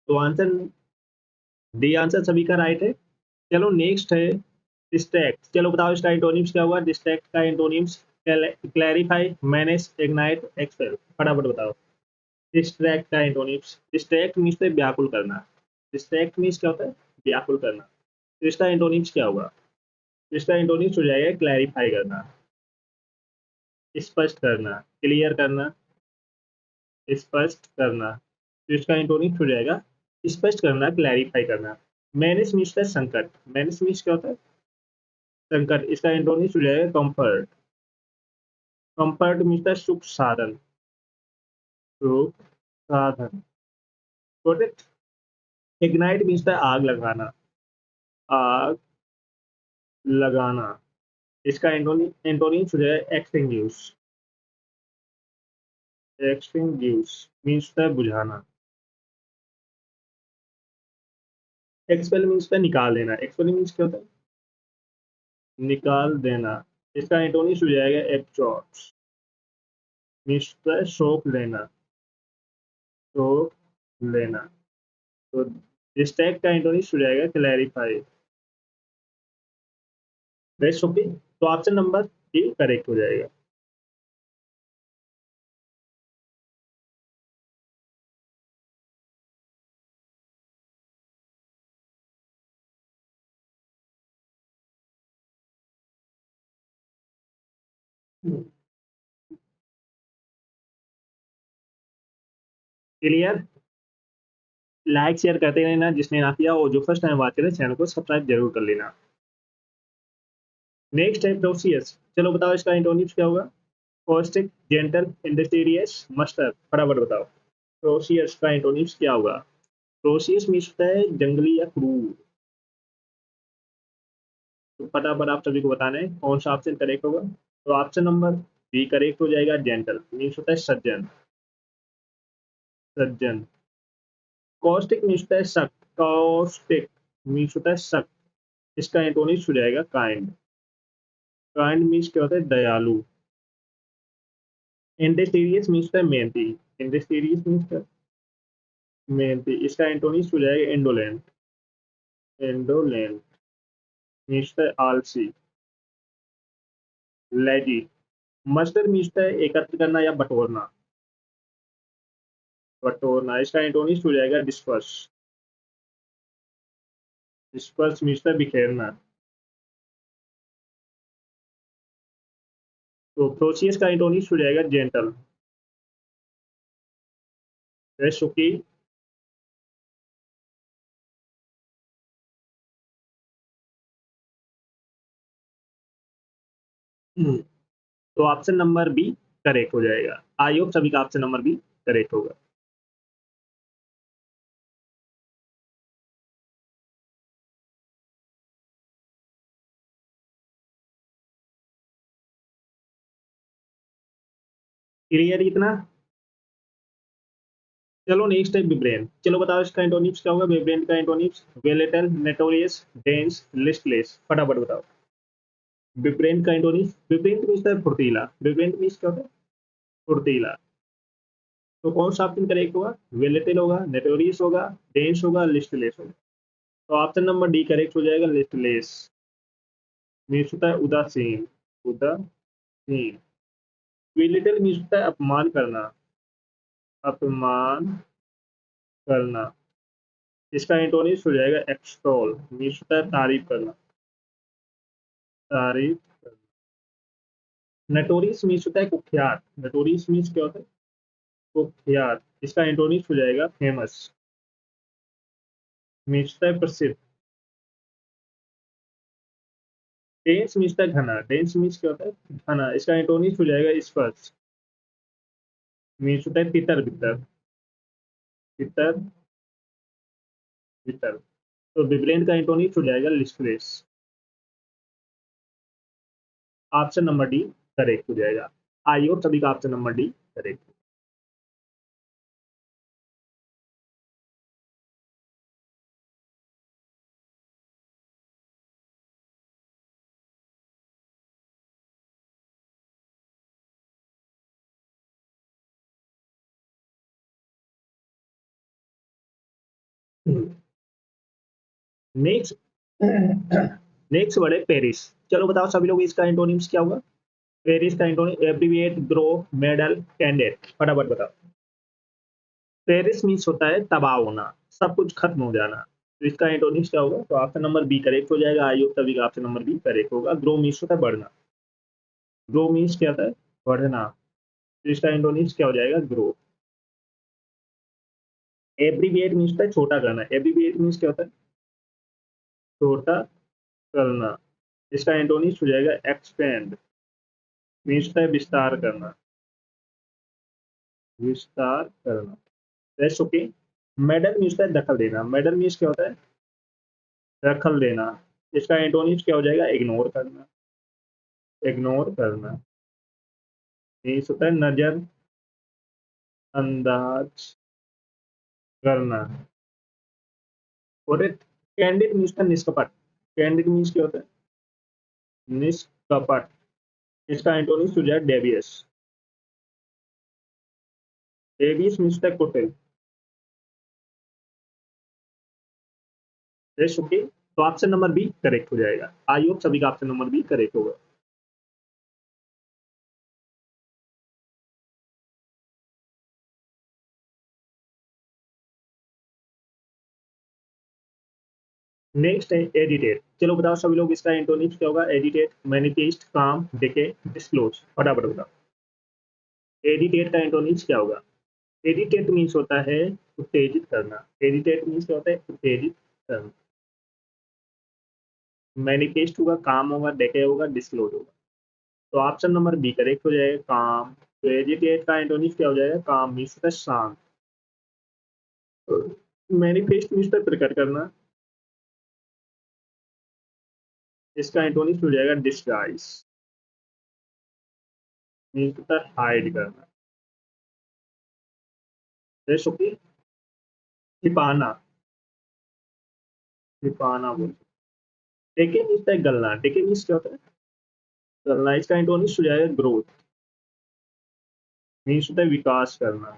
तो आंसर डी आंसर सभी का राइट है। चलो नेक्स्ट है डिस्ट्रैक्ट। चलो बताओ इसका एंटोनिम्स क्या हुआ। डिस्ट्रैक्ट का antonyms clarify, manage, ignite, expel. फटाफट बताओ। डिस्ट्रैक्ट का एंटोनिम्स। डिस्ट्रैक्ट मीन्स है व्याकुल करना। डिस्ट्रैक्ट मीन्स क्या होता है? व्याकुल करना। तो इसका एंटोनिम्स क्या होगा? इसका एंटोनिम्स हो जाएगा क्लैरिफाई करना, स्पष्ट करना, क्लियर करना, स्पष्ट करना। तो इसका एंटोनिम्स हो जाएगा स्पष्ट करना, क्लैरिफाई करना। मैनेज मीन्स है संकट। मैनेज मीन्स क्या होता है? संकट। इसका एंटोनिम्स हो जाएगा कंफर्ट। कंफर्ट मीन्स है सुख साधन। सुख साधन। Got it. इग्नाइट मीन्स है आग लगाना। आग लगाना। इसका एंटोनिम्स हो जाएगा एक्सटिंग्विश। एक्सटिंग्विश मीन्स है बुझाना। एक्सपेल मीन्स है निकाल देना। एक्सपेल मीन्स क्या होता है? निकाल देना। इसका एंटोनिम्स हो जाएगा एब्जॉर्ब। मीन्स है सोख लेना। सोख लेना। तो डिस्ट्रैक्ट का एंटोनिम्स हो जाएगा क्लैरिफाई। Best okay. तो ऑप्शन नंबर ए करेक्ट हो जाएगा। क्लियर। लाइक शेयर करते रहना जिसने ना किया, और जो फर्स्ट टाइम बात करें चैनल को सब्सक्राइब जरूर कर लेना। नेक्स्ट है प्रोसियस। चलो बताओ इसका एंटोनिम्स क्या होगा। Caustic, gentle, industrious, muster. फटाफट बताओ प्रोसियस का एंटोनिम्स क्या होगा। प्रोसियस मीन्स होता है जंगली या क्रूर। तो फटाफट आप सभी को बताना है कौन सा ऑप्शन करेक्ट होगा। तो ऑप्शन नंबर बी करेक्ट हो जाएगा। जेंटल मीन्स होता है सज्जन। सज्जन। कॉस्टिक मीन्स होता है सख्त। कॉस्टिक मीन्स होता है सख्त। इसका एंटोनिम्स हो जाएगा काइंड। काइंड मीन्स क्या होता है दयालु। इंडस्ट्रियस मीन्स होता है मेहनती। इंडस्ट्रियस मीन्स क्या, मेहनती। इसका एंटोनिम्स हो जाएगा इंडोलेंट। इंडोलेंट मीन्स होता है आलसी। लेजी। मस्टर मीन्स होता है एकत्र करना या बटोरना। बटोरना। इसका एंटोनिम्स हो जाएगा डिस्पर्स। डिस्पर्स मीन्स होता है बिखेरना। तो प्रोसियस का एंटोनिम्स हो जाएगा जेंटल। सुखी। तो ऑप्शन नंबर बी करेक्ट हो जाएगा। आई होप सभी का ऑप्शन नंबर बी करेक्ट होगा। क्लियर इतना। चलो नेक्स्ट है विब्रेन। चलो बताओ इसका एंटोनिम्स क्या होगा। विब्रेन का एंटोनिम्स वेलेटल, नेटोरियस, डेंस, लिस्टलेस। फटाफट बताओ विब्रेन का एंटोनिम्स। विब्रेन मीन्स है फुर्तीला। विब्रेन मीन्स क्या होता है फुर्तीला। तो कौन सा ऑप्शन करेक्ट होगा। वेलेटल होगा, नेटोरियस होगा, डेंस होगा, लिस्टलेस होगा। तो ऑप्शन नंबर डी करेक्ट हो जाएगा। लिस्टलेस मीन्स होता है उदासीन। उदासीन। वेलेटल मीन्स होता है अपमान करना। अपमान करना। इसका एंटोनिम्स हो जाएगा एक्सटॉल मीन्स होता है तारीफ करना। तारीफ करना। नटोरियस मीन्स होता है कुख्यात। नटोरियस मीन्स क्या होता है कुख्यात। इसका एंटोनिम्स हो जाएगा फेमस मीन्स होता है प्रसिद्ध। डेंस मीन्स होता है घना। डेंस मीन्स क्या होता है घना। इसका एंटोनिम्स हो जाएगा स्पर्श मीन्स होता है तितर बितर। तितर बितर। तो विब्रेन का एंटोनिम्स हो जाएगा listless. Option number D correct हो जाएगा। आई होप सभी का option number D correct. Next. Next word है पेरिस। चलो बताओ सभी लोग इसका एंटोनिम्स क्या होगा। पेरिस का antonym abbreviate, grow, medal, cadet. फटाफट बताओ। पेरिस मीन्स होता है तबाह होना, सब कुछ खत्म हो जाना। तो इसका एंटोनिम्स क्या होगा। तो ऑप्शन नंबर बी करेक्ट हो जाएगा। आयोग सभी का ऑप्शन नंबर बी करेक्ट होगा। ग्रो मीन्स होता है बढ़ना। ग्रो मीन्स क्या होता है बढ़ना। तो इसका एंटोनिम्स क्या हो जाएगा ग्रो। एब्रीविएट मीन्स होता है छोटा करना। एब्रीविएट मीन्स क्या होता है छोटा करना। इसका एंटोनिम्स हो जाएगा एक्सपेंड मीन्स होता है विस्तार करना। विस्तार करना। That's okay. मेडल मीन्स होता है दखल देना। मेडल मीन्स क्या होता है दखल देना। इसका एंटोनिम्स क्या हो जाएगा इग्नोर करना। इग्नोर करना मीन्स होता है नजर अंदाज करना। और कैंडिड मीन्स होता है निष्कपट। कैंडिड मीन्स क्या होता है निष्कपट। इसका एंटोनिम्स हो जाएगा डेवियस। डेवियस मीन्स होता है कुटिल। That's okay. तो ऑप्शन नंबर बी करेक्ट हो जाएगा। आई होप सभी का ऑप्शन नंबर बी करेक्ट होगा। नेक्स्ट है एडिटेट। चलो बताओ सभी लोग इसका एंटोनिम्स क्या होगा। एडिटेट, मैनिफेस्ट, काम, डिके, डिस्क्लोज। फटाफट बताओ एडिटेट का एंटोनिम्स क्या होगा। एडिटेट मीन्स होता है उत्तेजित करना। एडिटेट मीन्स क्या होता है उत्तेजित करना। मैनिफेस्ट होगा, काम होगा, डेके होगा, डिस्क्लोज होगा। तो ऑप्शन नंबर बी करेक्ट हो जाएगा, काम। तो एजिटेट का एंटोनिम क्या हो जाएगा, काम मीन्स होता है शांत। मैनिफेस्ट मीन्स होता है प्रकट करना, इसका एंटोनिम हो जाएगा डिस्गाइज, मीन्स होता है हाइड करना। जैसे कि छिपाना, छिपाना बोल। डेके मीन्स होता है गलना, डेके मीन्स क्या होता है, गलना। इसका एंटोनिम हो जाएगा ग्रोथ, मीन्स होता है विकास करना,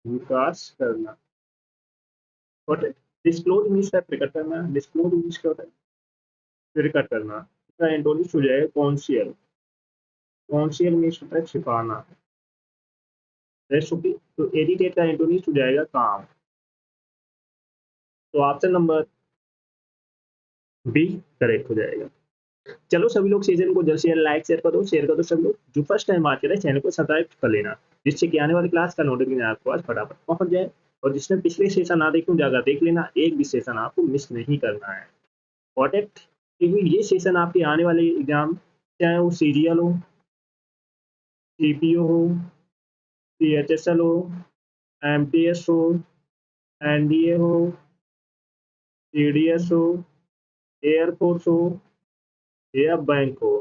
विकास करना। और डिस्क्लोज मीन्स है प्रकट करना, डिस्क्लोज मीन्स क्या होता है, प्रकट करना। इसका एंटोनिम हो जाएगा कॉन्शियल, कॉन्शियल मीन्स होता है छिपाना। रेस्ट तो एडिटेट का एंटोनिम हो जाएगा काम। तो ऑप्शन नंबर बी करेक्ट हो जाएगा। चलो सभी लोग सीजन को जल्द से जल्द लाइक शेयर कर दो, शेयर कर दो। सब लोग जो फर्स्ट टाइम बात करें चैनल को सब्सक्राइब कर लेना, जिससे कि आने वाली क्लास का नोटिफिकेशन आपको आज फटाफट पहुंच जाए। और जिसने पिछले सेशन ना देखूं जाकर देख लेना, एक भी सेशन आपको मिस नहीं करना है। इंपॉर्टेंट, क्योंकि ये सेशन आपके आने वाले एग्जाम, चाहे वो सीरियल हो, सीपीओ हो, सीएचएसएल हो, एमटीएस हो, एनडीए हो, सीडीएस हो, एयरफोर्स हो या बैंक हो,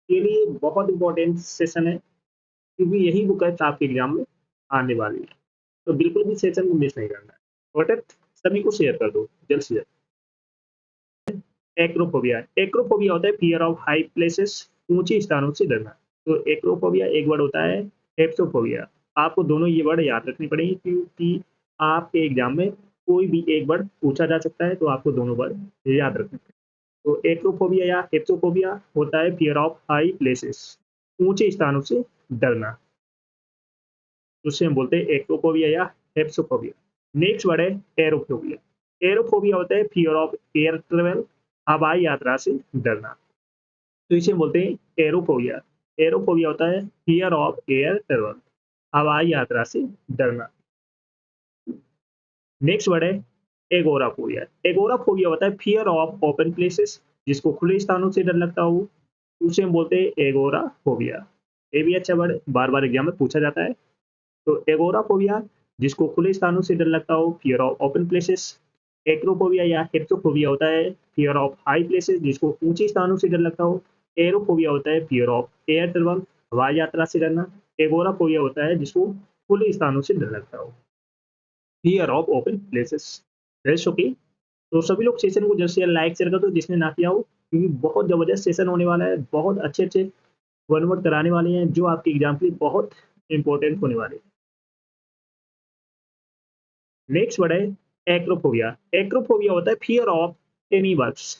के लिए बहुत इंपॉर्टेंट सेशन है, क्योंकि यही बुक है आपके एग्जाम में आने वाली है। तो बिल्कुल भी सेशन को मिस नहीं करना है। इंपॉर्टेंट, सभी को शेयर कर दो जल्द से जल्द। एक्रोफोबिया, एक्रोफोबिया होता है फियर ऑफ हाई प्लेसेस, ऊंचे स्थानों से डरना। तो एक्रोफोबिया एक वर्ड होता है हेप्सोफोबिया। आपको दोनों ये वर्ड याद रखनी पड़ेगी, क्योंकि आपके एग्जाम में कोई भी एक वर्ड पूछा जा सकता है, तो आपको दोनों वर्ड याद रखने पड़ेंगे। तो एक्रोफोबिया या हेप्सोफोबिया होता है फियर ऑफ हाई प्लेसेस, ऊंचे स्थानों से डरना, उससे हम बोलते हैं एक्रोफोबिया या हेप्सोफोबिया। नेक्स्ट वर्ड है एरोफोबिया। एरोफोबिया होता है फियर ऑफ एयर ट्रेवल, हवाई यात्रा से डरना, तो इसे बोलते हैं एरोफोबिया। एरोफोबिया होता है फियर ऑफ एयर ट्रेवल, हवाई यात्रा से डरना। नेक्स्ट वर्ड है एगोराफोबिया। एगोराफोबिया होता है फियर ऑफ ओपन प्लेसेस, जिसको खुले स्थानों से डर लगता हो, उसे हम बोलते हैं एगोराफोबिया। ये भी अच्छा वर्ड, बार बार एग्जाम में पूछा जाता है। तो एगोराफोबिया, जिसको खुले स्थानों से डर लगता हो, fear of open places. Acrophobia या हेप्टोफोबिया होता है फियर ऑफ हाई प्लेसेस, जिसको ऊंचे स्थानों से डर लगता हो। एरोफोबिया होता है फियर ऑफ एयर ट्रेवल, हवाई यात्रा से डरना। एगोराफोबिया होता है जिसको खुले स्थानों से डर लगता हो, fear of open places. Rest okay. तो सभी लोग सेशन को जल्द से जल्द लाइक शेयर कर दो, जिसने ना किया हो, क्योंकि बहुत जबरदस्त सेशन होने वाला है। बहुत अच्छे अच्छे वन वर्ड कराने वाले हैं, जो आपके एग्जाम के लिए बहुत इंपॉर्टेंट होने वाले हैं। नेक्स्ट वर्ड है एक्रोफोबिया। एक्रोफोबिया होता है फियर ऑफ टेनी बग्स,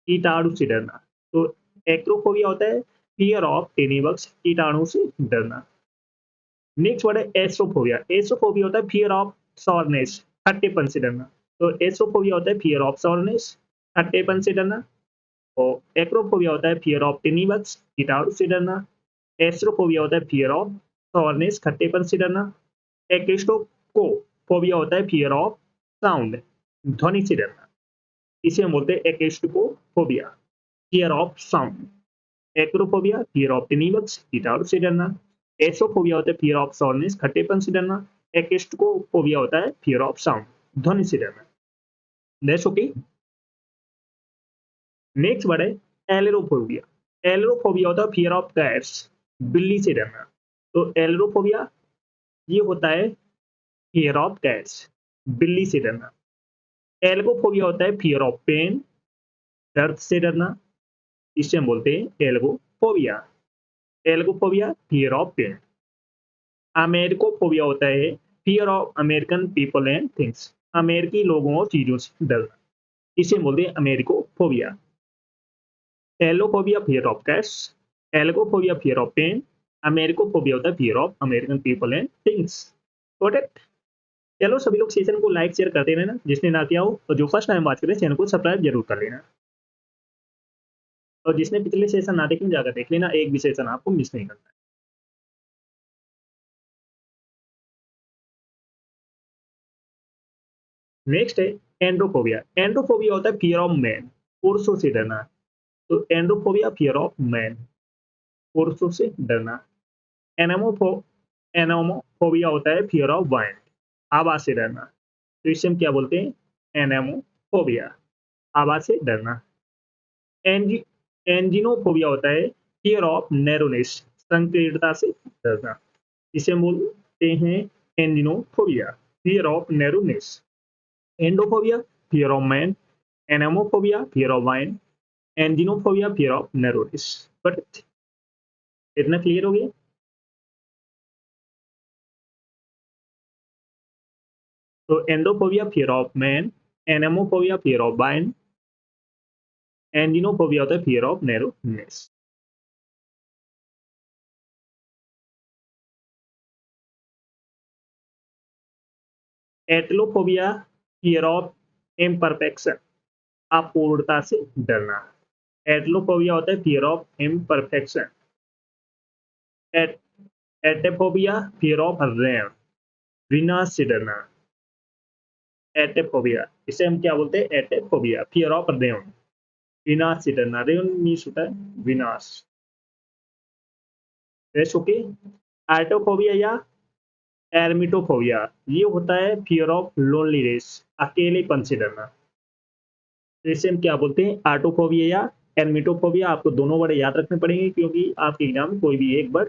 कीटाणु से डरना। तो एक्रोफोबिया होता है फियर ऑफ टेनी बग्स, कीटाणु से डरना। नेक्स्ट वर्ड है एस्ट्रोफोबिया। एस्ट्रोफोबिया होता है फियर ऑफ सॉरनेस, खट्टेपन से डरना। तो एस्ट्रोफोबिया होता है फियर ऑफ सॉरनेस, खट्टेपन से डरना। और एक्रोफोबिया होता है फियर ऑफ टेनी बग्स, कीटाणु से डरना। एस्ट्रोफोबिया होता है फियर ऑफ सॉरनेस, खट्टेपन से डरना। एक्स्ट्रोफोबिया होता है फियर ऑफ साउंड, ध्वनि से डरना, इसे हम बोलते हैं astraphobia, fear of sound. Acrophobia fear of टेनिबक्स, कीटाणु से डरना। एस्ट्रोफोबिया होता है फियर ऑफ सॉरनेस, खट्टेपन से डरना। एक्स्ट्रोफोबिया होता है फियर ऑफ साउंड, ध्वनि से डरना। That's okay. नेक्स्ट वर्ड है एलेरोफोबिया। एलेरोफोबिया होता है फियर ऑफ कैट्स, बिल्ली से डरना। तो एलेरोफोबिया ये होता है फियर ऑफ कैट्स, बिल्ली से डरना। एल्गोफोबिया होता है फियर ऑफ पेन, दर्द से डरना, इसे हम बोलते हैं algophobia. Algophobia fear of pain. Americophobia होता है fear of American people and things, अमेरिकी लोगों और चीजों से डरना, इसे हम बोलते हैं Americophobia. Ailurophobia fear of cats, algophobia fear of pain, Americophobia होता है fear of American people and things. Got it. चलो सभी लोग सेशन को लाइक शेयर करते रहना, जिसने ना किया हो, और जो फर्स्ट टाइम बात करें चैनल को सब्सक्राइब जरूर कर लेना। और जिसने पिछले सेशन ना देखे जाकर देख लेना, एक भी सेशन आपको मिस नहीं करना है। नेक्स्ट है एंड्रोफोबिया। एंड्रोफोबिया होता है फियर ऑफ मैन, पुरुषों से डरना। तो एंड्रोफोबिया फियर ऑफ मैन, पुरुषों से डरना। एनामोफो एनामोफोबिया होता है फियर ऑफ वाइल्ड, आवाज से डरना। तो इसे हम क्या बोलते हैं? एनामोफोबिया, आवाज से डरना। एंजी एंजिनोफोबिया होता है फियर ऑफ नैरोनेस, संकीर्णता से डरना। इसे हम बोलते हैं anginophobia, fear of narrowness. Androphobia fear of man, anemophobia fear of wine, anginophobia fear of narrowness. But इतना क्लियर हो गया? तो androphobia fear of man, anemophobia fear of wine, anginophobia होता है fear of narrowness. Atelophobia fear of imperfection, अपूर्णता से डरना। Atelophobia होता है fear of imperfection. At, atephobia fear of ruin, विनाश से डरना। एटेफोबिया, इसे हम क्या बोलते हैं? एटेफोबिया फियर ऑफ रेन, विनाश से डरना। रेन मीन्स होता है विनाश। ओके। आर्टोफोबिया या एर्मिटोफोबिया, ये होता है फियर ऑफ लोनलीनेस, अकेलेपन से डरना। तो इसे हम क्या बोलते हैं? आर्टोफोबिया या एर्मिटोफोबिया। आपको दोनों वर्ड याद रखने पड़ेंगे क्योंकि आपके एग्जाम में कोई भी एक वर्ड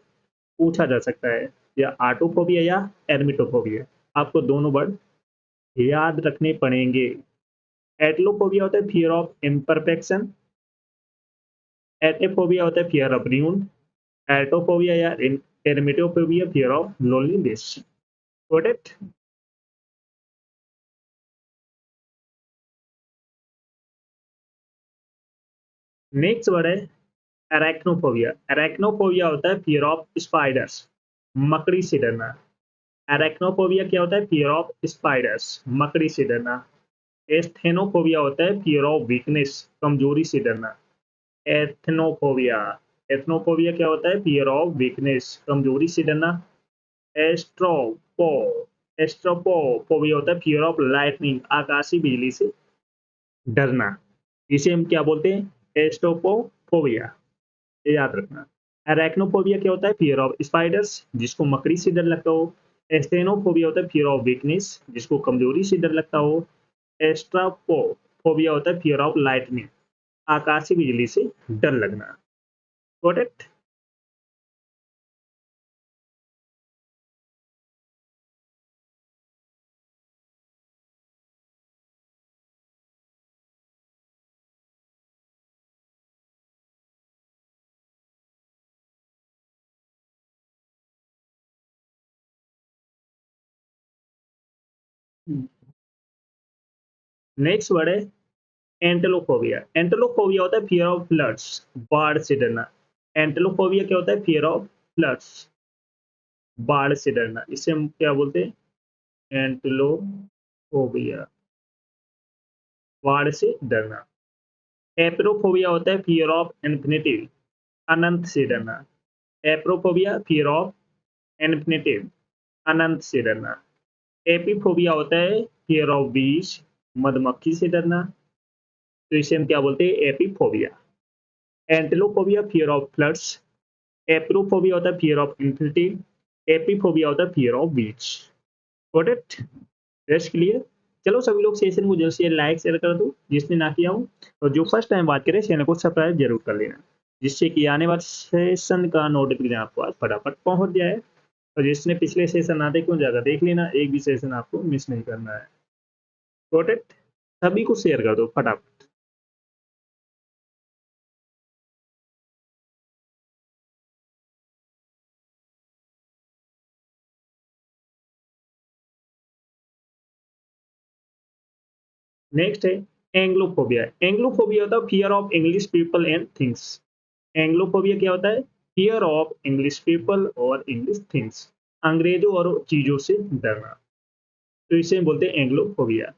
पूछा जा सकता है, या आर्टोफोबिया या एर्मिटोफोबिया। आपको दोनों वर्ड याद रखने पड़ेंगे। एटलोफोबिया होता है फियर ऑफ इम्परफेक्शन, एटेफोबिया होता है फियर ऑफ र्यून, एटोफोबिया या eremitophobia fear of loneliness. Got it? Next word है अरेक्नोफोबिया। अरेक्नोफोबिया होता है फियर ऑफ स्पाइडर्स, मकड़ी से डरना। अरेक्नोफोबिया क्या होता है? फियर ऑफ स्पाइडर्स, मकड़ी से डरना। एस्थेनोफोबिया होता है फियर ऑफ वीकनेस, कमजोरी से डरना। एथनोफोबिया, एथनोफोबिया क्या होता है? फियर ऑफ वीकनेस, कमजोरी से डरना। एस्ट्रोपो एस्ट्रोपोफोबिया होता है फियर ऑफ लाइटनिंग, आकाशीय बिजली से डरना। इसे हम क्या बोलते हैं? एस्ट्रोपोफोबिया, ये याद रखना। अरेक्नोफोबिया क्या होता है? फियर ऑफ स्पाइडर्स, जिसको मकड़ी से डर लगता हो। एस्थेनोफोबिया होता है फियर ऑफ वीकनेस, जिसको कमजोरी से डर लगता हो। एस्ट्रापोफोबिया होता है फियर ऑफ लाइटनिंग, आकाशीय बिजली से डर लगना। Got it? नेक्स्ट वर्ड है एंटेलोफोबिया। एंटेलोफोबिया होता है फियर ऑफ फ्लड्स, बाढ़ से डरना। एंटेलोफोबिया क्या होता है? फियर ऑफ फ्लड्स, बाढ़ से डरना। इसे हम क्या बोलते हैं? एंटेलोफोबिया, बाढ़ से डरना। एप्रोफोबिया होता है फियर ऑफ इन्फिनिटी, अनंत से डरना। एप्रोफोबिया फियर ऑफ इन्फिनिटी, अनंत से डरना। एपीफोबिया होता है फियर ऑफ बीज, मधुमक्खी से डरना। तो इसे हम क्या बोलते हैं? एपीफोबिया। एंटेलोफोबिया फियर ऑफ फ्लड्स, एप्रोफोबिया होता है फियर ऑफ इन्फिनिटी, एपीफोबिया होता है fear of beach. Got it? Rest clear? चलो सभी लोग सेशन को जल्द से जल्द लाइक शेयर कर दो जिसने ना किया हो, और जो फर्स्ट टाइम बात करें चैनल को सब्सक्राइब जरूर कर लेना, जिससे कि आने वाले सेशन का नोटिफिकेशन आपको आज फटाफट पहुंच जाए। और जिसने पिछले सेशन ना देखे जाकर देख लेना, एक भी सेशन आपको मिस नहीं करना है। Got it? सभी को शेयर कर दो फटाफट। नेक्स्ट है एंग्लोफोबिया। एंग्लोफोबिया होता है fear of English people and things. Anglophobia क्या होता है? फियर ऑफ इंग्लिश पीपल और इंग्लिश थिंग्स, अंग्रेजों और चीजों से डरना। तो इसे बोलते हैं एंग्लोफोबिया।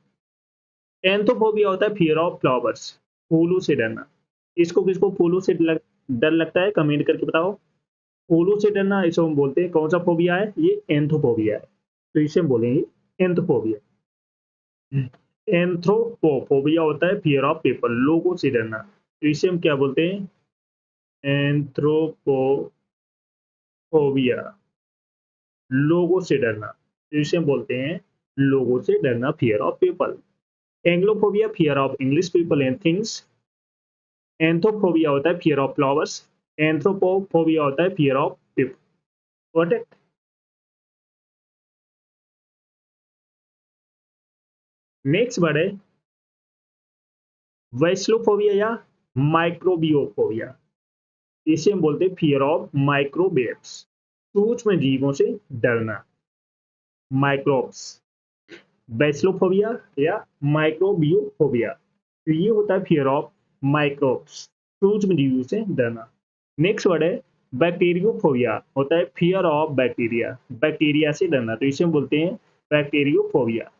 एंथोफोबिया होता है फियर ऑफ फ्लावर्स, फूलों से डरना। इसको किसको फूलों से डर लगता है? कमेंट करके बताओ। फूलों से डरना इसे हम बोलते हैं कौन सा फोबिया है? ये एंथोफोबिया है। तो इसे हम बोलेंगे एंथोफोबिया। एंथ्रोपोफोबिया होता है फियर ऑफ पीपल, लोगों से डरना, तो इसे हम क्या बोलते हैं? एंथ्रोपोफोबिया, लोगों से डरना, तो इसे हम बोलते हैं लोगों से डरना, fear of people. Anglophobia, fear of English people and things. Anthrophobia होता है फियर ऑफ फ्लावर्स। एंथ्रोपोफोबिया होता है fear of people. Got it? Next word है वैस्लोफोबिया या माइक्रोबियोफोबिया, इसे हम बोलते हैं फियर ऑफ माइक्रोवेव्स, सूक्ष्म जीवों से डरना, माइक्रोब्स। बैसिलोफोबिया या माइक्रोबियोफोबिया, तो ये होता है फियर ऑफ माइक्रोब्स, सूक्ष्म जीवों से डरना। नेक्स्ट वर्ड है बैक्टीरियोफोबिया, होता है फियर ऑफ बैक्टीरिया, बैक्टीरिया से डरना, तो इसे हम बोलते हैं बैक्टीरियोफोबिया।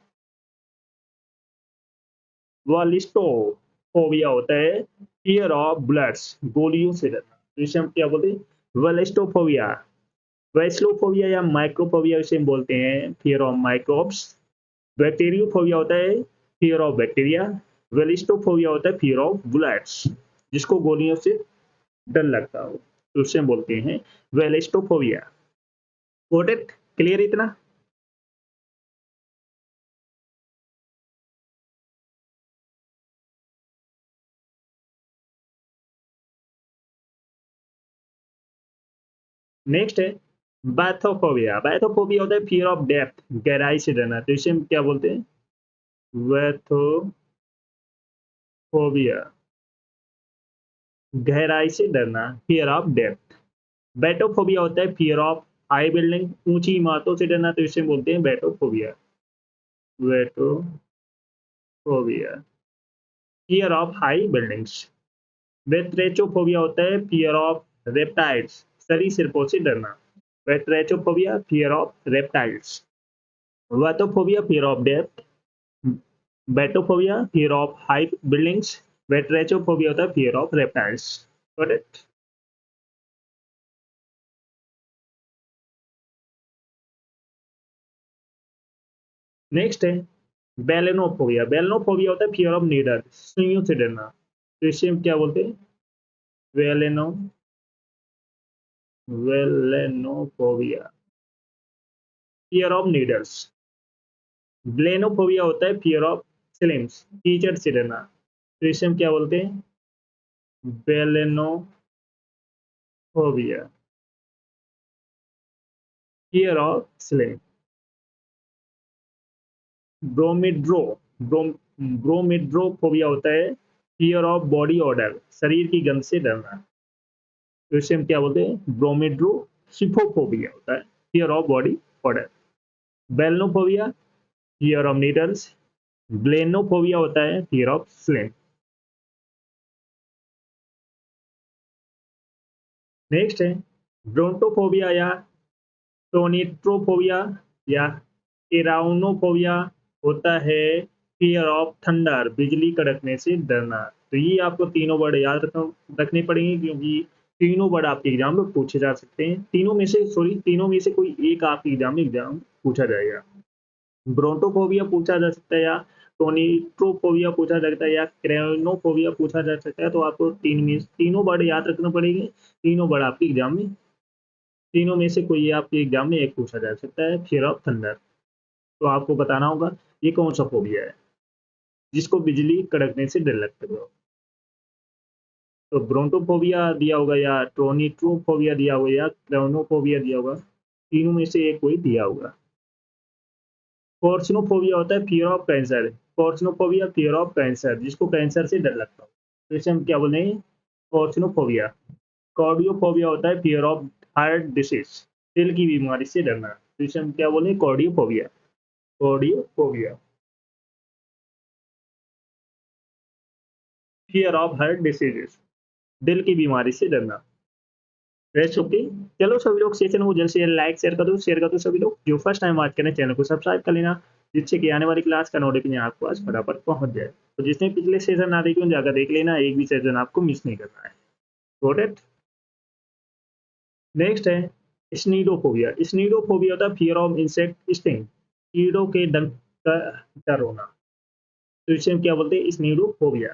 वालिस्टोफोबिया होता है फियर ऑफ ब्लड्स, गोलियों से डरना, तो इसे हम क्या बोलते हैं? वालिस्टोफोबिया। वैस्लोफोबिया या माइक्रोफोबिया इसे हम बोलते हैं फियर ऑफ माइक्रोब्स। बैक्टीरियोफोबिया होता है फियर ऑफ बैक्टीरिया। वेलिस्टोफोबिया होता है फियर ऑफ बुलेट्स, जिसको गोलियों से डर लगता हो, तो उसे हम बोलते हैं वेलिस्टोफोबिया। Got it? क्लियर इतना? नेक्स्ट है बैथोफोबिया। बैथोफोबिया होता है फियर ऑफ डेप्थ, गहराई से डरना, तो इसे हम क्या बोलते हैं? बैथोफोबिया, गहराई से डरना, फियर ऑफ डेप्थ। बैटोफोबिया होता है फियर ऑफ हाई बिल्डिंग, ऊंची इमारतों से डरना, तो इसे बोलते हैं batophobia. Batophobia, fear of high buildings. Batrachophobia होता है फियर ऑफ रेप्टाइल्स, सरीसृपों से डरना। Batrachophobia, fear of reptiles. Bathophobia, fear of depth. Batophobia, fear of high buildings. Batrachophobia होता है fear of reptiles. Got it? Next है बेलेनोफोबिया। बेलेनोफोबिया होता है फियर ऑफ नीडल, सुइयों से डरना, तो इसे हम क्या बोलते हैं? वेलेनो वेलेनोफोबिया, फियर ऑफ नीडल्स। ब्लेनोफोबिया होता है फियर ऑफ स्लिम्स, कीचड़ से डरना, तो इसे हम क्या बोलते हैं? बेलेनोफोबिया, फियर ऑफ स्लिम। ब्रोमिड्रो ब्रोम ब्रोमिड्रोफोबिया होता है फियर ऑफ बॉडी ऑर्डर, शरीर की गंध से डरना, तो इसे हम क्या बोलते हैं? ब्रोमिड्रोसिफोफोबिया होता है fear of body odour. Belonephobia, fear of needles. Blennophobia होता है फियर ऑफ स्लिम। नेक्स्ट है ब्रोंटोफोबिया या टोनिट्रोफोबिया या एराउनोफोबिया, होता है फियर ऑफ थंडर, बिजली कड़कने से डरना, तो ये आपको तीनों वर्ड याद रखने पड़ेंगे, क्योंकि तीनों वर्ड आपके एग्जाम में पूछे जा सकते हैं। तीनों में से कोई एक आपके एग्जाम पूछा जाएगा। ब्रोंटोफोबिया पूछा जा सकता है, या टोनिट्रोफोबिया पूछा जा सकता है, या क्रेनोफोबिया पूछा जा सकता है, तो आपको तीनों वर्ड याद रखने पड़ेंगे। तीनों वर्ड आपके एग्जाम में, तीनों में से कोई आपके एग्जाम में एक पूछा जा सकता है, फियर ऑफ थंडर। तो आपको बताना होगा ये कौन सा फोबिया है जिसको बिजली कड़कने से डर लगता है। तो ब्रोंटोफोबिया दिया होगा, या ट्रोनिट्रोफोबिया दिया होगा, या क्रेनोफोबिया दिया होगा, तीनों में से एक कोई दिया होगा। पोर्सिनोफोबिया होता है fear of cancer. Carcinophobia, fear of cancer, जिसको कैंसर से डर लगता हो, तो इसे हम क्या बोलेंगे? पोर्सिनोफोबिया। कार्डियोफोबिया होता है फियर ऑफ हार्ट डिसीज, दिल की बीमारी से डरना, तो इसे हम क्या बोलेंगे? Cardiophobia. Cardiophobia, fear of heart diseases, दिल की बीमारी से डरना। Rest okay. चलो सभी लोग सेशन को जल्द से जल्द लाइक शेयर कर दो सभी लोग, जो फर्स्ट टाइम वॉच करें चैनल को सब्सक्राइब कर लेना, जिससे कि आने वाली क्लास का नोटिफिकेशन आपको आज फटाफट पहुंच जाए। तो जिसने पिछले सेशन ना देखे जाकर देख लेना, एक भी सेशन आपको मिस नहीं करना है। Got it? नेक्स्ट है स्नीडोफोबिया। स्नीडोफोबिया होता है फियर ऑफ इंसेक्ट स्टिंग, कीड़ों के डंक का डर होना। तो इसे हम क्या बोलते हैं, स्नीडोफोबिया।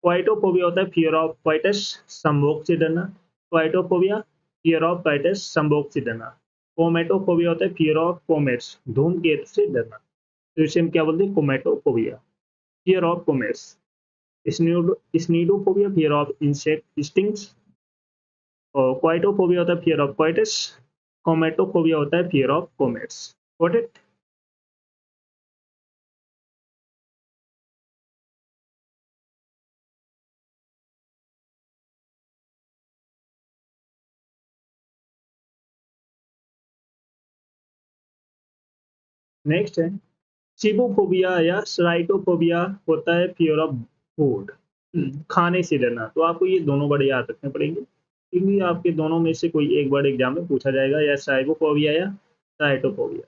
क्वाइटोफोबिया होता है फियर ऑफ क्वाइटस, संभोग से डरना। क्वाइटोफोबिया फियर ऑफ क्वाइटस, संभोग से डरना। कोमेटोफोबिया होता है फियर ऑफ कोमेट्स, धूमकेतु से डरना। तो इसे हम क्या बोलते हैं, cometophobia, fear of comets. Cnidophobia fear of insect stings. और क्वाइटोफोबिया होता है फियर ऑफ क्वाइटस। कोमेटोफोबिया होता है fear of comets. Got it. Next है सिबोफोबिया या सराइटोफोबिया, होता है फियर ऑफ फूड, खाने से डरना। तो आपको ये दोनों वर्ड याद रखने पड़ेंगे, क्योंकि आपके दोनों में से कोई एक वर्ड एग्जाम में पूछा जाएगा, या साइबोफोबिया या सराइटोफोबिया।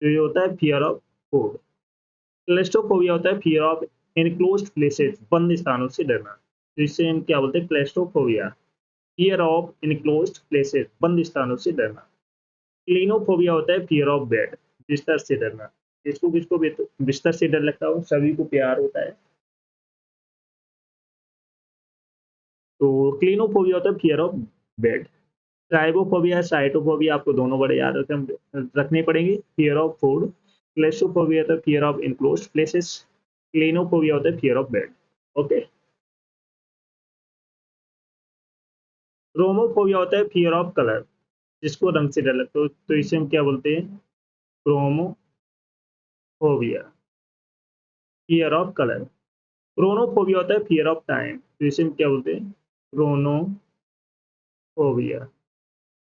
तो ये होता है फियर ऑफ फूड। क्लेस्ट्रोफोबिया होता है फियर ऑफ इनक्लोज्ड प्लेसेस, बंद स्थानों से डरना। तो इससे हम क्या बोलते हैं, claustrophobia, fear of enclosed places, बंद स्थानों से डरना। क्लीनोफोबिया होता है फियर ऑफ बेड, बिस्तर से डरना। किसको किसको बिस्तर से डर लगता हो, सभी को प्यार होता है। तो क्लीनोफोबिया होता है फियर ऑफ बेड। ट्राइबोफोबिया, साइटोफोबिया, आपको दोनों बड़े याद रखने पड़ेंगे। Fear of food. क्लेस्ट्रोफोबिया होता है फियर ऑफ इनक्लोज्ड प्लेसेस। क्लीनोफोबिया होता है फियर ऑफ बेड। ओके। क्रोमोफोबिया होता है फियर ऑफ कलर, जिसको रंग से डर लगता है। तो इसे हम क्या बोलते हैं, क्रोमोफोबिया, फियर ऑफ कलर। क्रोनोफोबिया होता है फियर ऑफ टाइम। तो इसे हम क्या बोलते हैं, क्रोनोफोबिया,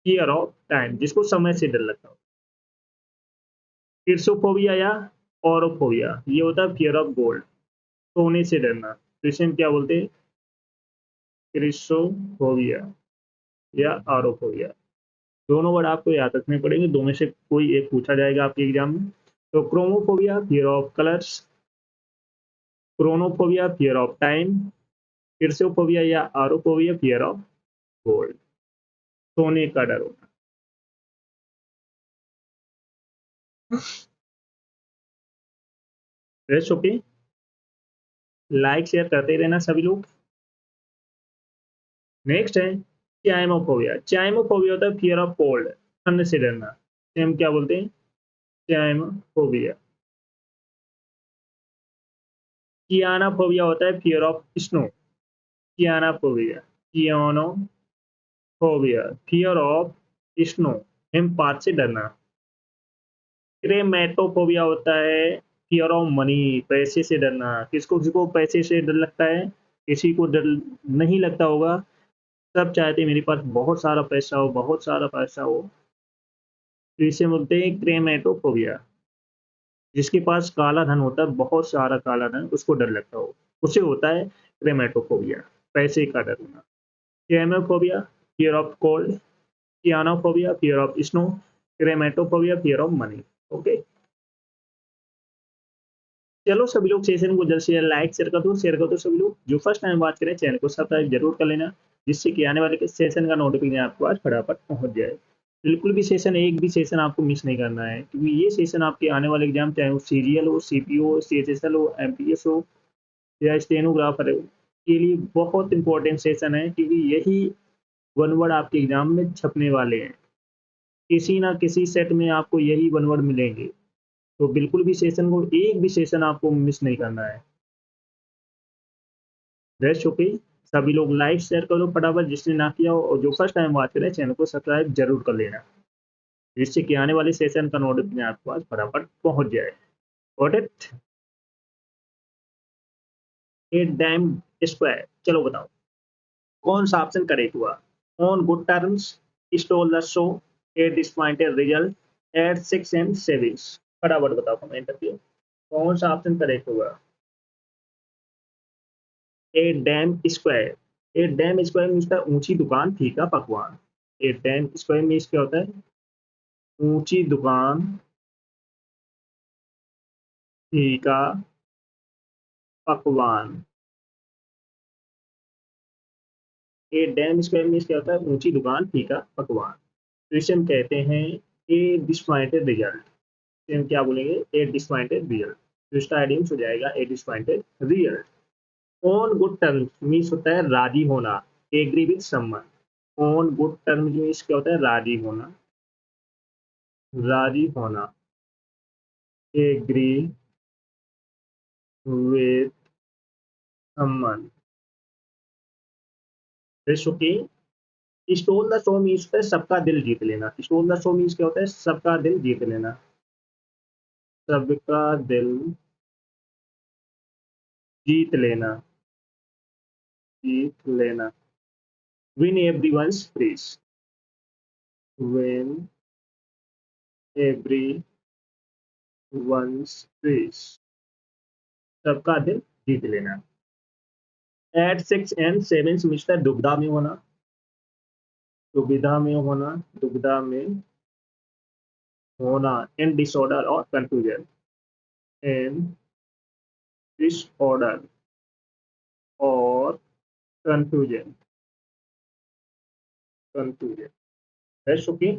फियर ऑफ टाइम, जिसको समय से डर लगता हो। किर्सोफोबिया या ऑरोफोबिया, ये होता है फियर ऑफ गोल्ड, सोने से डरना। तो इसे हम क्या बोलते हैं, क्रिसोफोबिया या आरोफोबिया। दोनों वर्ड आपको याद रखने पड़ेंगे, दो में से कोई एक पूछा जाएगा आपके एग्जाम में। तो chromophobia fear of colours, chronophobia fear of time, chrysophobia या आरोफोबिया फियर ऑफ गोल्ड, सोने का डर होना। ओके, लाइक शेयर करते रहना सभी लोग। नेक्स्ट है चाइमोफोबिया। चाइमोफोबिया होता है फियर ऑफ कोल्ड, ठंड से डरना। इसे हम क्या बोलते हैं, चाइमोफोबिया। कियानाफोबिया होता है fear of snow, chionophobia, chionophobia, fear of snow, हिमपात से डरना। क्रेमेटोफोबिया होता है फियर ऑफ मनी, पैसे से डरना। किसको किसको पैसे से डर लगता है, किसी को डर नहीं लगता होगा। सब चाहते हैं मेरे पास बहुत सारा पैसा हो, बहुत सारा पैसा हो। तो इसे बोलते हैं क्रेमेटोफोबिया। जिसके पास काला धन होता है, बहुत सारा काला धन, उसको डर लगता हो, उसे होता है क्रेमेटोफोबिया, पैसे का डर होना। Cheimophobia fear of cold, chionophobia fear of snow, chrometophobia fear of money. Okay. चलो सभी लोग सेशन को जल्द से जल्द लाइक शेयर कर दो सभी लोग। जो फर्स्ट टाइम बात करें, चैनल को सब्सक्राइब जरूर कर लेना, जिससे कि आने वाले सेशन का नोटिफिकेशन आपके पास फटाफट पहुंच जाए। बिल्कुल भी सेशन, एक भी सेशन आपको मिस नहीं करना है, क्योंकि ये सेशन आपके आने वाले एग्जाम, चाहे वो सीरियल हो, सीपीओ हो, सीएचएसएल हो, एमपीएस हो, या स्टेनोग्राफर हो, के लिए बहुत इंपॉर्टेंट सेशन है, क्योंकि यही वन वर्ड आपके एग्जाम में छपने वाले हैं। किसी ना किसी सेट में आपको यही वन वर्ड मिलेंगे। तो बिल्कुल भी सेशन को, एक भी सेशन आपको मिस नहीं करना है। Rest okay. सभी लोग लाइक शेयर करो फटाफट, जिसने ना किया हो, और जो फर्स्ट टाइम बात करें, चैनल को सब्सक्राइब जरूर कर लेना, जिससे कि आने वाले सेशन का नोटिफिकेशन आपके पास फटाफट पहुंच जाए। Got it. A damp squib, चलो बताओ कौन सा ऑप्शन करेक्ट हुआ। On good terms, stole the show, a disappointed result, at 6 M sevens. फटाफट बताओ कमेंट करके कौन सा ऑप्शन करेक्ट हुआ। A damp squib, a damp squib means था ऊंची दुकान फीका पकवान। ए डैम स्क्वायर मीन्स क्या होता है, ऊंची दुकान फीका पकवान। ए डैम स्क्वायर मीन्स क्या होता है, ऊंची दुकान फीका पकवान। तो इसे हम कहते हैं ए डिसपॉइंटेड रिजल्ट। इसे हम क्या बोलेंगे, ए डिसपॉइंटेड रिजल्ट। तो इसका आइडियम्स हो जाएगा a disappointed real. On good terms means होता है राजी होना, agree with someone. On good terms means क्या होता है, राजी होना, राजी होना, agree with someone. Okay. Stone the show means होता है सबका दिल जीत लेना। स्टोन द शो मीन्स क्या होता है, सबका दिल जीत लेना, सबका दिल जीत लेना, जीत लेना। Win everyone's praise, win everyone's praise, सबका दिल जीत लेना। एट 6 and 7 मिस्टर दुविधा में होना, दुविधा में होना, दुविधा में होना, इन डिसऑर्डर और कंफ्यूजन, इन डिसऑर्डर और कंफ्यूजन, कंफ्यूजन। है ओके।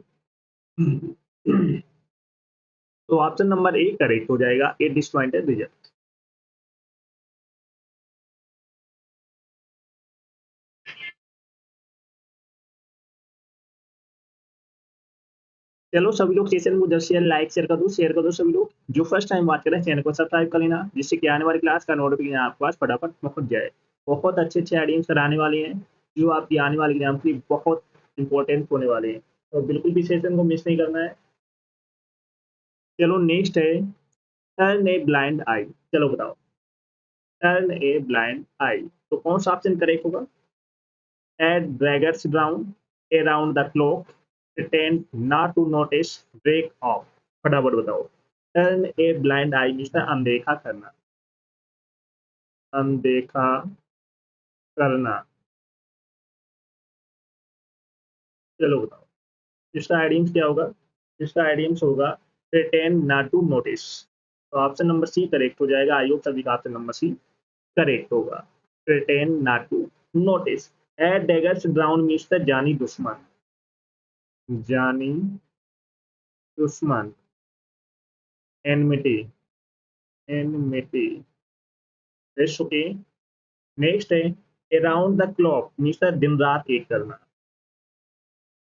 तो ऑप्शन नंबर ए करेक्ट हो जाएगा, ए डिसअपॉइंटेड रिजल्ट। चलो सभी लोग सेशन को जल्द से जल्द लाइक शेयर कर दो सभी लोग। जो फर्स्ट टाइम बात कर रहे हैं चैनल को सब्सक्राइब कर लेना, जिससे कि आने वाली क्लास का नोटिफिकेशन आपके पास फटाफट पहुंच जाए। बहुत अच्छे अच्छे आइडियम्स कराने वाले हैं जो आपकी आने वाली एग्जाम के लिए बहुत इंपॉर्टेंट होने वाले हैं, तो बिल्कुल भी सेशन को मिस नहीं करना है। चलो नेक्स्ट है टर्न ए ब्लाइंड आई। चलो बताओ, टर्न ए ब्लाइंड आई, तो कौन सा ऑप्शन करेक्ट होगा? At daggers drawn, around the clock, pretend not to notice, break off। फटाफट बताओ। टर्न ए ब्लाइंड आई जिसका अनदेखा करना, अनदेखा करना। चलो बताओ इसका आइडियम्स क्या होगा? इसका आइडियम्स होगा pretend not to notice। तो ऑप्शन नंबर सी करेक्ट हो जाएगा। आई होप सभी का ऑप्शन नंबर सी करेक्ट होगा। pretend not to notice। At daggers drawn means the जानी दुश्मन, जानी दुश्मन, एनमिटी, एनमिटी। ओके। नेक्स्ट है अराउंड द क्लॉक मीन्स दिन रात एक करना,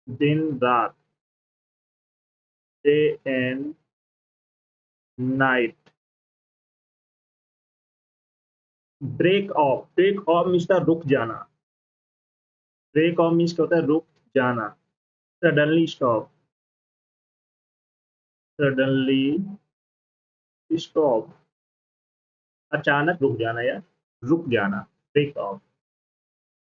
दिन रात, day and night. Break off means रुक जाना, ब्रेक ऑफ मीन्स क्या होता है, रुक जाना। सडनली स्टॉप, सडनली स्टॉप, अचानक रुक जाना या रुक जाना, ब्रेक ऑफ।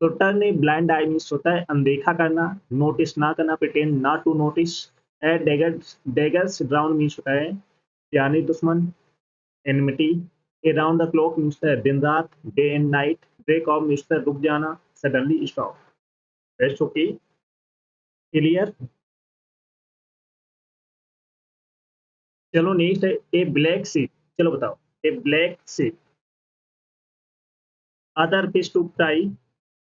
तो turn a blind eye means होता है अनदेखा करना, नोटिस ना करना, pretend not to notice. At daggers, daggers drawn means होता है यानी दुश्मन, enmity. Around the clock mister दिन रात, day and night. Break off mister रुक जाना, suddenly stop. Best okay, clear. चलो नेक्स्ट है ए ब्लैक सीप। चलो बताओ, a black sheep, other fish to fry,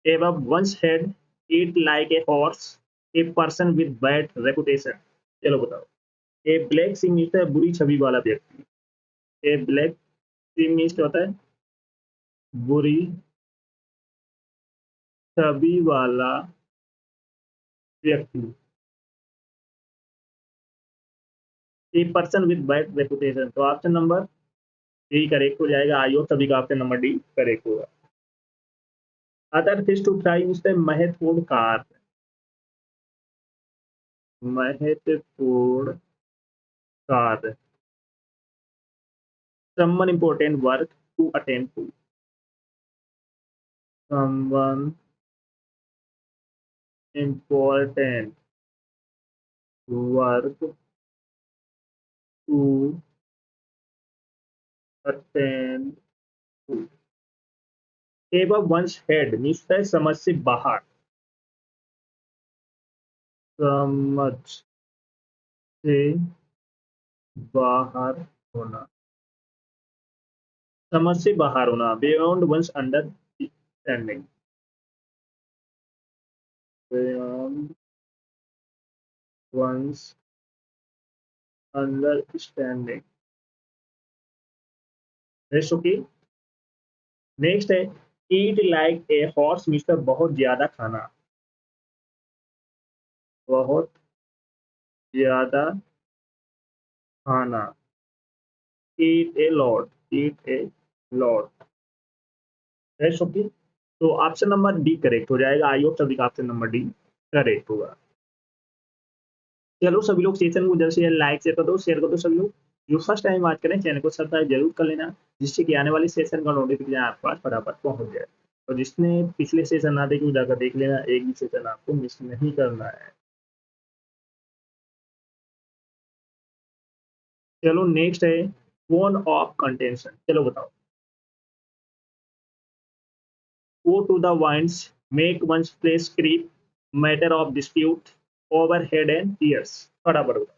above one's head, eat like a horse, a person with bad reputation। चलो बताओ। A black C means है बुरी छवि वाला व्यक्ति। ए ब्लैक सी मीन्स क्या होता है, बुरी छवि वाला व्यक्ति, a person with bad reputation. तो ऑप्शन नंबर डी करेक्ट हो जाएगा। आई होप सभी का ऑप्शन नंबर डी करेक्ट होगा। Other fish to fry means महत्वपूर्ण कार्य, महत्वपूर्ण कार्य, someone important work to attend to, someone important work to attend to। above one's head means समझ से बाहर, समझ से बाहर होना, समझ से बाहर होना, beyond one's understanding, beyond one's understanding. Rest okay. Next है eat like a horse mister बहुत ज्यादा खाना, बहुत ज्यादा खाना, eat a lot, eat a lot. Rest okay. तो ऑप्शन नंबर डी करेक्ट हो जाएगा। आई होप सभी का ऑप्शन नंबर डी करेक्ट होगा। चलो सभी लोग सेशन को जल्द से जल्द लाइक शेयर कर दो सभी लोग। जो फर्स्ट टाइम बात करें चैनल को सब्सक्राइब जरूर कर लेना, जिससे कि आने वाली सेशन का नोटिफिकेशन आपके पास फटाफट पहुंच जाए। और जिसने पिछले सेशन ना देखे वो जाकर देख लेना, एक भी सेशन आपको मिस नहीं करना है। चलो नेक्स्ट है फोन ऑफ कंटेंशन। चलो बताओ। Go to the winds, make one's place creep, matter of dispute, overhead and ears। फटाफट बताओ।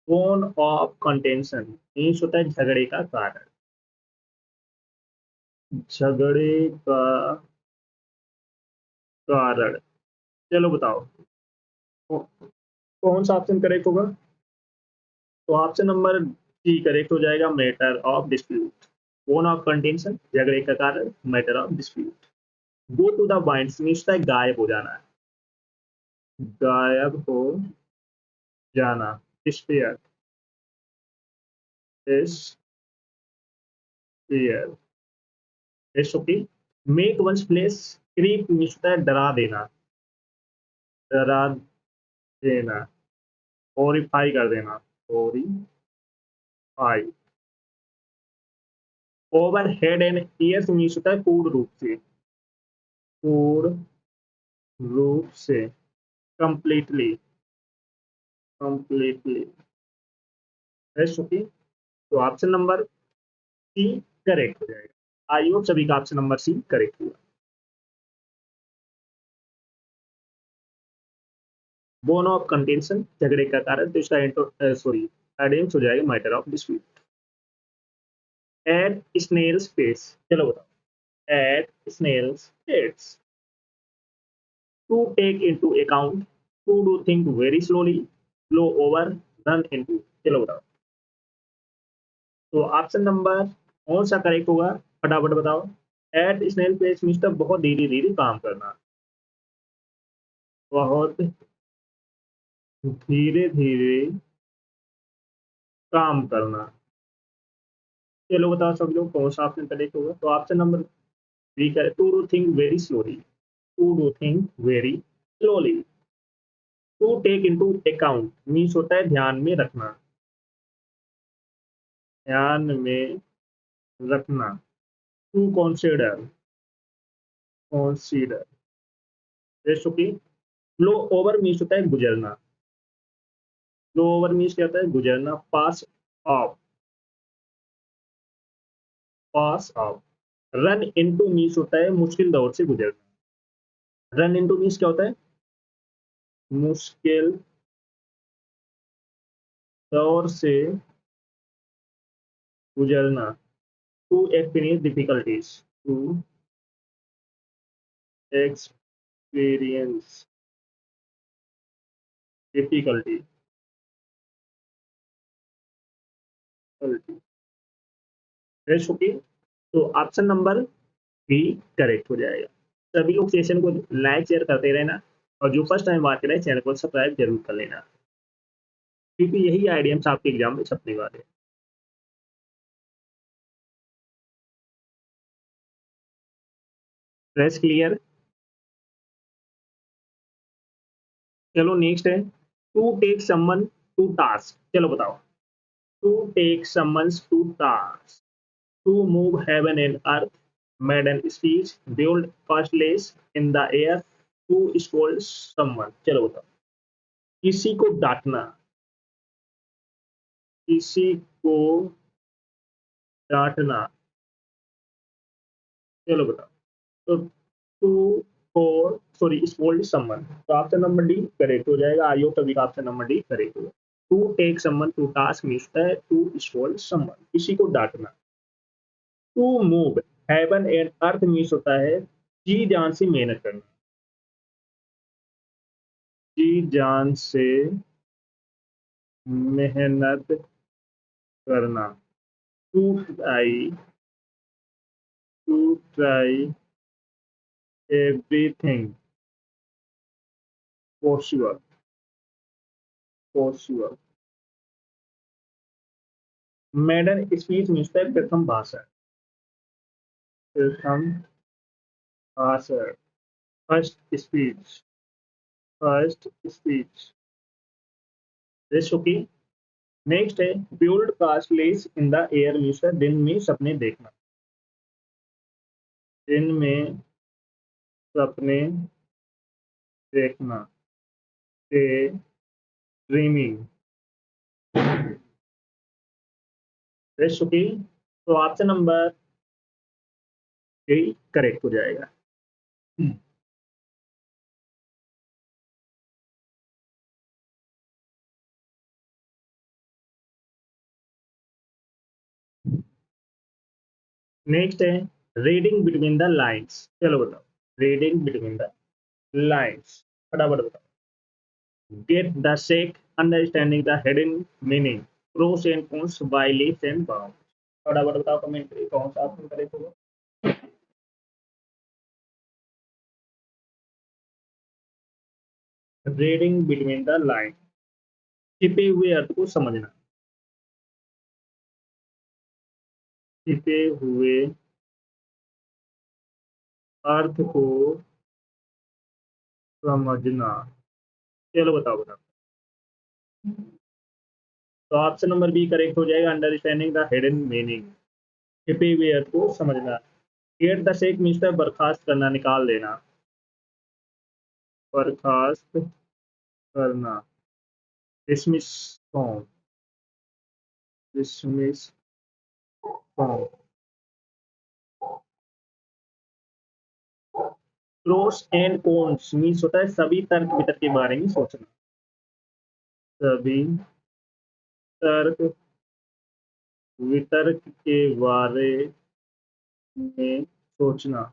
फोन ऑफ कंटेंशन मीन्स होता है झगड़े का कारण, झगड़े का कारण। चलो बताओ कौन सा ऑप्शन करेक्ट होगा। तो ऑप्शन नंबर सी करेक्ट हो जाएगा, matter of dispute. Bone of contention झगड़े का कारण, matter of dispute. Go to the winds means होता है गायब हो जाना, गायब हो जाना। Disappear, disappear. Okay. Make one's flesh creep means होता है डरा देना, डरा देना, हॉरिफाई कर देना, horrify. Over head and ears means होता है पूर्ण रूप से, पूर्ण रूप से, कंप्लीटली, कंप्लीटली। ओके। तो ऑप्शन नंबर सी करेक्ट हो जाएगा। आई होप सभी का ऑप्शन नंबर सी करेक्ट हुआ। बोन ऑफ कंटेंशन झगड़े का कारण, तो इसका सॉरी एडेंस हो जाएगा matter of dispute. At snail's pace. चलो बताओ। At snail's pace, to take into account, to do think very slowly, flow over, run into. चलो बताओ। तो ऑप्शन नंबर कौन सा करेक्ट होगा, फटाफट बताओ। एट स्नेल पेस मिस्टर बहुत धीरे धीरे काम करना, बहुत धीरे धीरे काम करना। चलो बताओ सब लोग कौन सा ऑप्शन करेक्ट होगा। तो ऑप्शन नंबर बी करे, to do think very slowly, to do think very slowly. To take into account means होता है ध्यान में रखना, ध्यान में रखना। To consider, consider. Okay. Flow over means होता है गुजरना, फ्लो ओवर मीन्स क्या होता है गुजरना। Pass off, pass off. Run into means होता है मुश्किल दौर से गुजरना। रन इनटू मीन्स क्या होता है मुश्किल दौर से गुजरना। To experience difficulties, to experience difficulty, okay. तो ऑप्शन नंबर बी करेक्ट हो जाएगा। सभी लोग सेशन को लाइक शेयर करते रहना, और जो फर्स्ट टाइम बात करें चैनल को सब्सक्राइब जरूर कर लेना, क्योंकि यही आइडियम्स आपके एग्जाम में छपने वाले हैं। Press clear. चलो नेक्स्ट है to take someone to task. चलो बताओ। To take someone to task, to move heaven and earth, maiden speech, build fastness in the air, to scold someone। चलो बताओ। किसी को डांटना, किसी को डांटना। चलो बताओ। तो to for sorry scold someone, तो ऑप्शन नंबर डी करेक्ट हो जाएगा। आई होप सभी का ऑप्शन नंबर डी करेक्ट होगा। To take someone to task means है टू स्कोल्ड समवन, किसी को डांटना। To move heaven and earth means होता है जी जान से मेहनत करना, जी जान से मेहनत करना, to try, to try everything possible, possible. Maiden speech मिलता है प्रथम भाषण, प्रथम भाषण, फर्स्ट स्पीच, फर्स्ट स्पीच। जैसे कि नेक्स्ट है build castles in the air mister, दिन में सपने देखना, दिन में सपने देखना, डे ड्रीमिंग। जैसे कि तो ऑप्शन नंबर ए करेक्ट हो जाएगा। नेक्स्ट है रीडिंग बिटवीन द लाइन्स, चलो बताओ, रीडिंग बिटवीन द लाइन्स, फटाफट बताओ। Get the shake, understanding the hidden meaning, pros and cons, by leaves and bound. फटाफट बताओ कमेंट करिए कौन सा ऑप्शन करेक्ट होगा। रीडिंग बिटवीन द लाइन, छिपे हुए अर्थ को समझना, छिपे हुए अर्थ को समझना। चलो बताओ बताओ। तो ऑप्शन नंबर बी करेक्ट हो जाएगा, अंडरस्टैंडिंग द हिडन मीनिंग, छिपे हुए अर्थ को समझना। गेट द शेक मिस्टर, बर्खास्त करना, निकाल देना, बर्खास्त करना, dismiss from, dismiss from. Pros and cons means होता है सभी तर्क वितर्क के बारे में सोचना, सभी तर्क वितर्क के बारे में सोचना,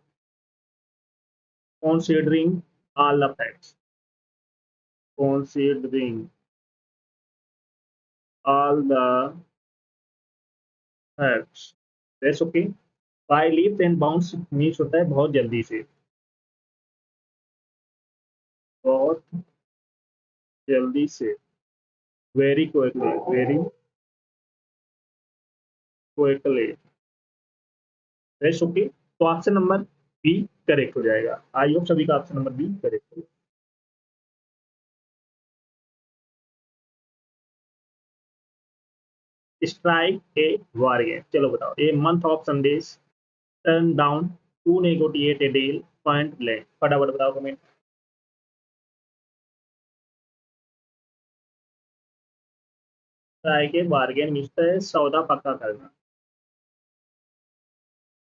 considering all the facts, considering all the facts, that's okay। by leaps and bounds means होता है बहुत जल्दी से, बहुत जल्दी से, very quickly, very quickly, that's okay। तो ऑप्शन नंबर बी करेक्ट हो जाएगा। आई होप सभी का ऑप्शन नंबर बी करेक्ट हो। स्ट्राइक ए वारियर, चलो बताओ। ए मंथ ऑफ संदेश, turn down, to negotiate a deal, point blank. फटाफट बताओ कमेंट। स्ट्राइक ए बार्गेन मिलता है सौदा पक्का करना,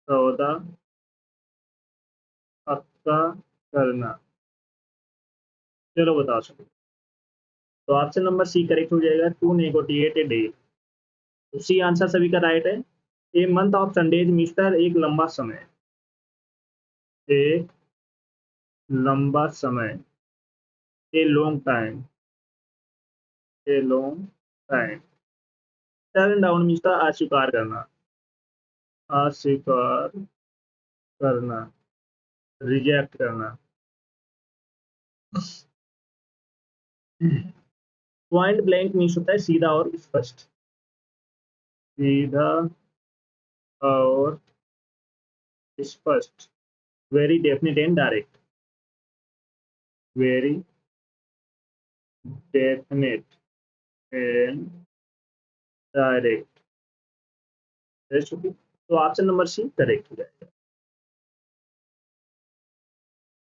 सौदा पक्का करना। चलो बताओ सभी। तो ऑप्शन नंबर सी करेक्ट हो जाएगा, टू नेगोटिएट ए डील। तो सी आंसर सभी का राइट है। ए मंथ ऑफ संडेज मिस्टर, एक लंबा समय, एक लंबा समय, a long time, a long time. Turn down mister, अस्वीकार करना, अस्वीकार करना, रिजेक्ट करना। पॉइंट ब्लैंक मीन्स होता है सीधा और स्पष्ट, सीधा और स्पष्ट, very definite and direct, very definite and direct. तो ऑप्शन नंबर सी करेक्ट हो जाएगा।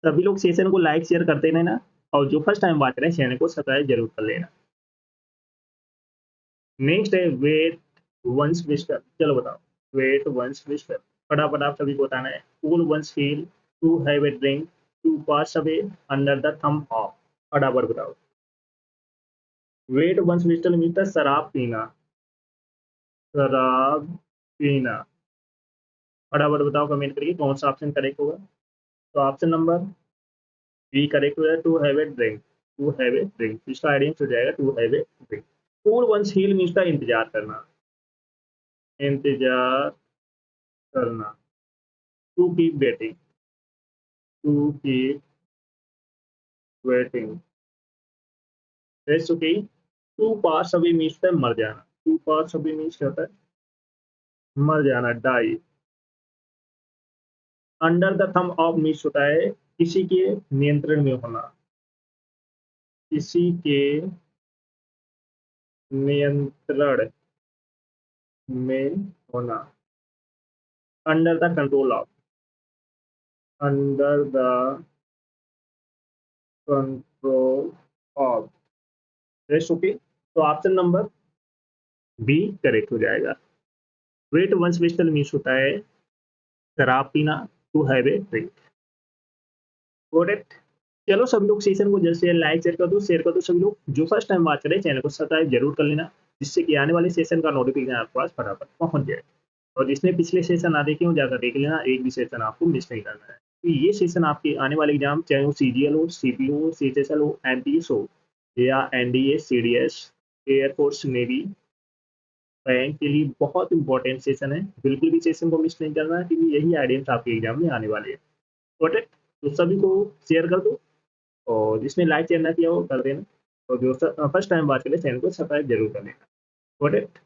सभी लोग सेशन को लाइक शेयर करते रहना, और जो फर्स्ट टाइम बात करें चैनल को सब्सक्राइब जरूर कर लेना। नेक्स्ट है वेट वंस विस्टर, चलो बताओ। वेट वंस विस्टर, फटाफट आप सभी को बताना है। कूल वंस फील, to have a drink, to pass away, under the thumb of. फटाफट बताओ। वेट वंस विस्टर मिलता है शराब पीना, शराब पीना। फटाफट बताओ कमेंट करके कौन सा ऑप्शन करेक्ट होगा। तो ऑप्शन नंबर बी करेक्ट हो जाए, to have a drink. To have a drink, इसका आइडियम्स हो जाएगा to have a drink. Cool one's heels means the इंतजार करना, इंतजार करना। To keep waiting, to keep waiting. That's okay. To pass away means the मर जाना, to pass away means क्या होता है, मर जाना, die. Under the thumb of means होता है किसी के नियंत्रण में होना, किसी के नियंत्रण में होना। Under the control of, under the control of. Rest okay. तो ऑप्शन नंबर बी करेक्ट हो जाएगा। वेट वंस वेस्टल मीन्स होता है शराब पीना, to have a drink. Got it. चलो सभी लोग सेशन को जैसे लाइक शेयर कर दो सभी लोग। जो फर्स्ट टाइम बात करें चैनल को सब्सक्राइब जरूर कर लेना, जिससे कि आने वाले सेशन का नोटिफिकेशन आपके पास फटाफट पहुंच जाए। और जिसने पिछले सेशन ना देखे हो जाकर देख लेना, एक भी सेशन आपको मिस नहीं करना है। तो ये सेशन आपके आने वाले एग्जाम, चाहे वो सीजीएल हो, सीपीओ हो, सीएचएसएल हो, एमपीएस हो, या NDA, CDS, air force, navy, bank के लिए बहुत इंपॉर्टेंट सेशन है। बिल्कुल भी सेशन को मिस नहीं करना है, क्योंकि यही आइडियम्स आपके एग्जाम में आने वाले हैं। Got it. तो सभी को शेयर कर दो, और जिसने लाइक शेयर ना किया वो कर देना, और जो फर्स्ट टाइम बात करें चैनल को सब्सक्राइब जरूर कर लेना। Got it.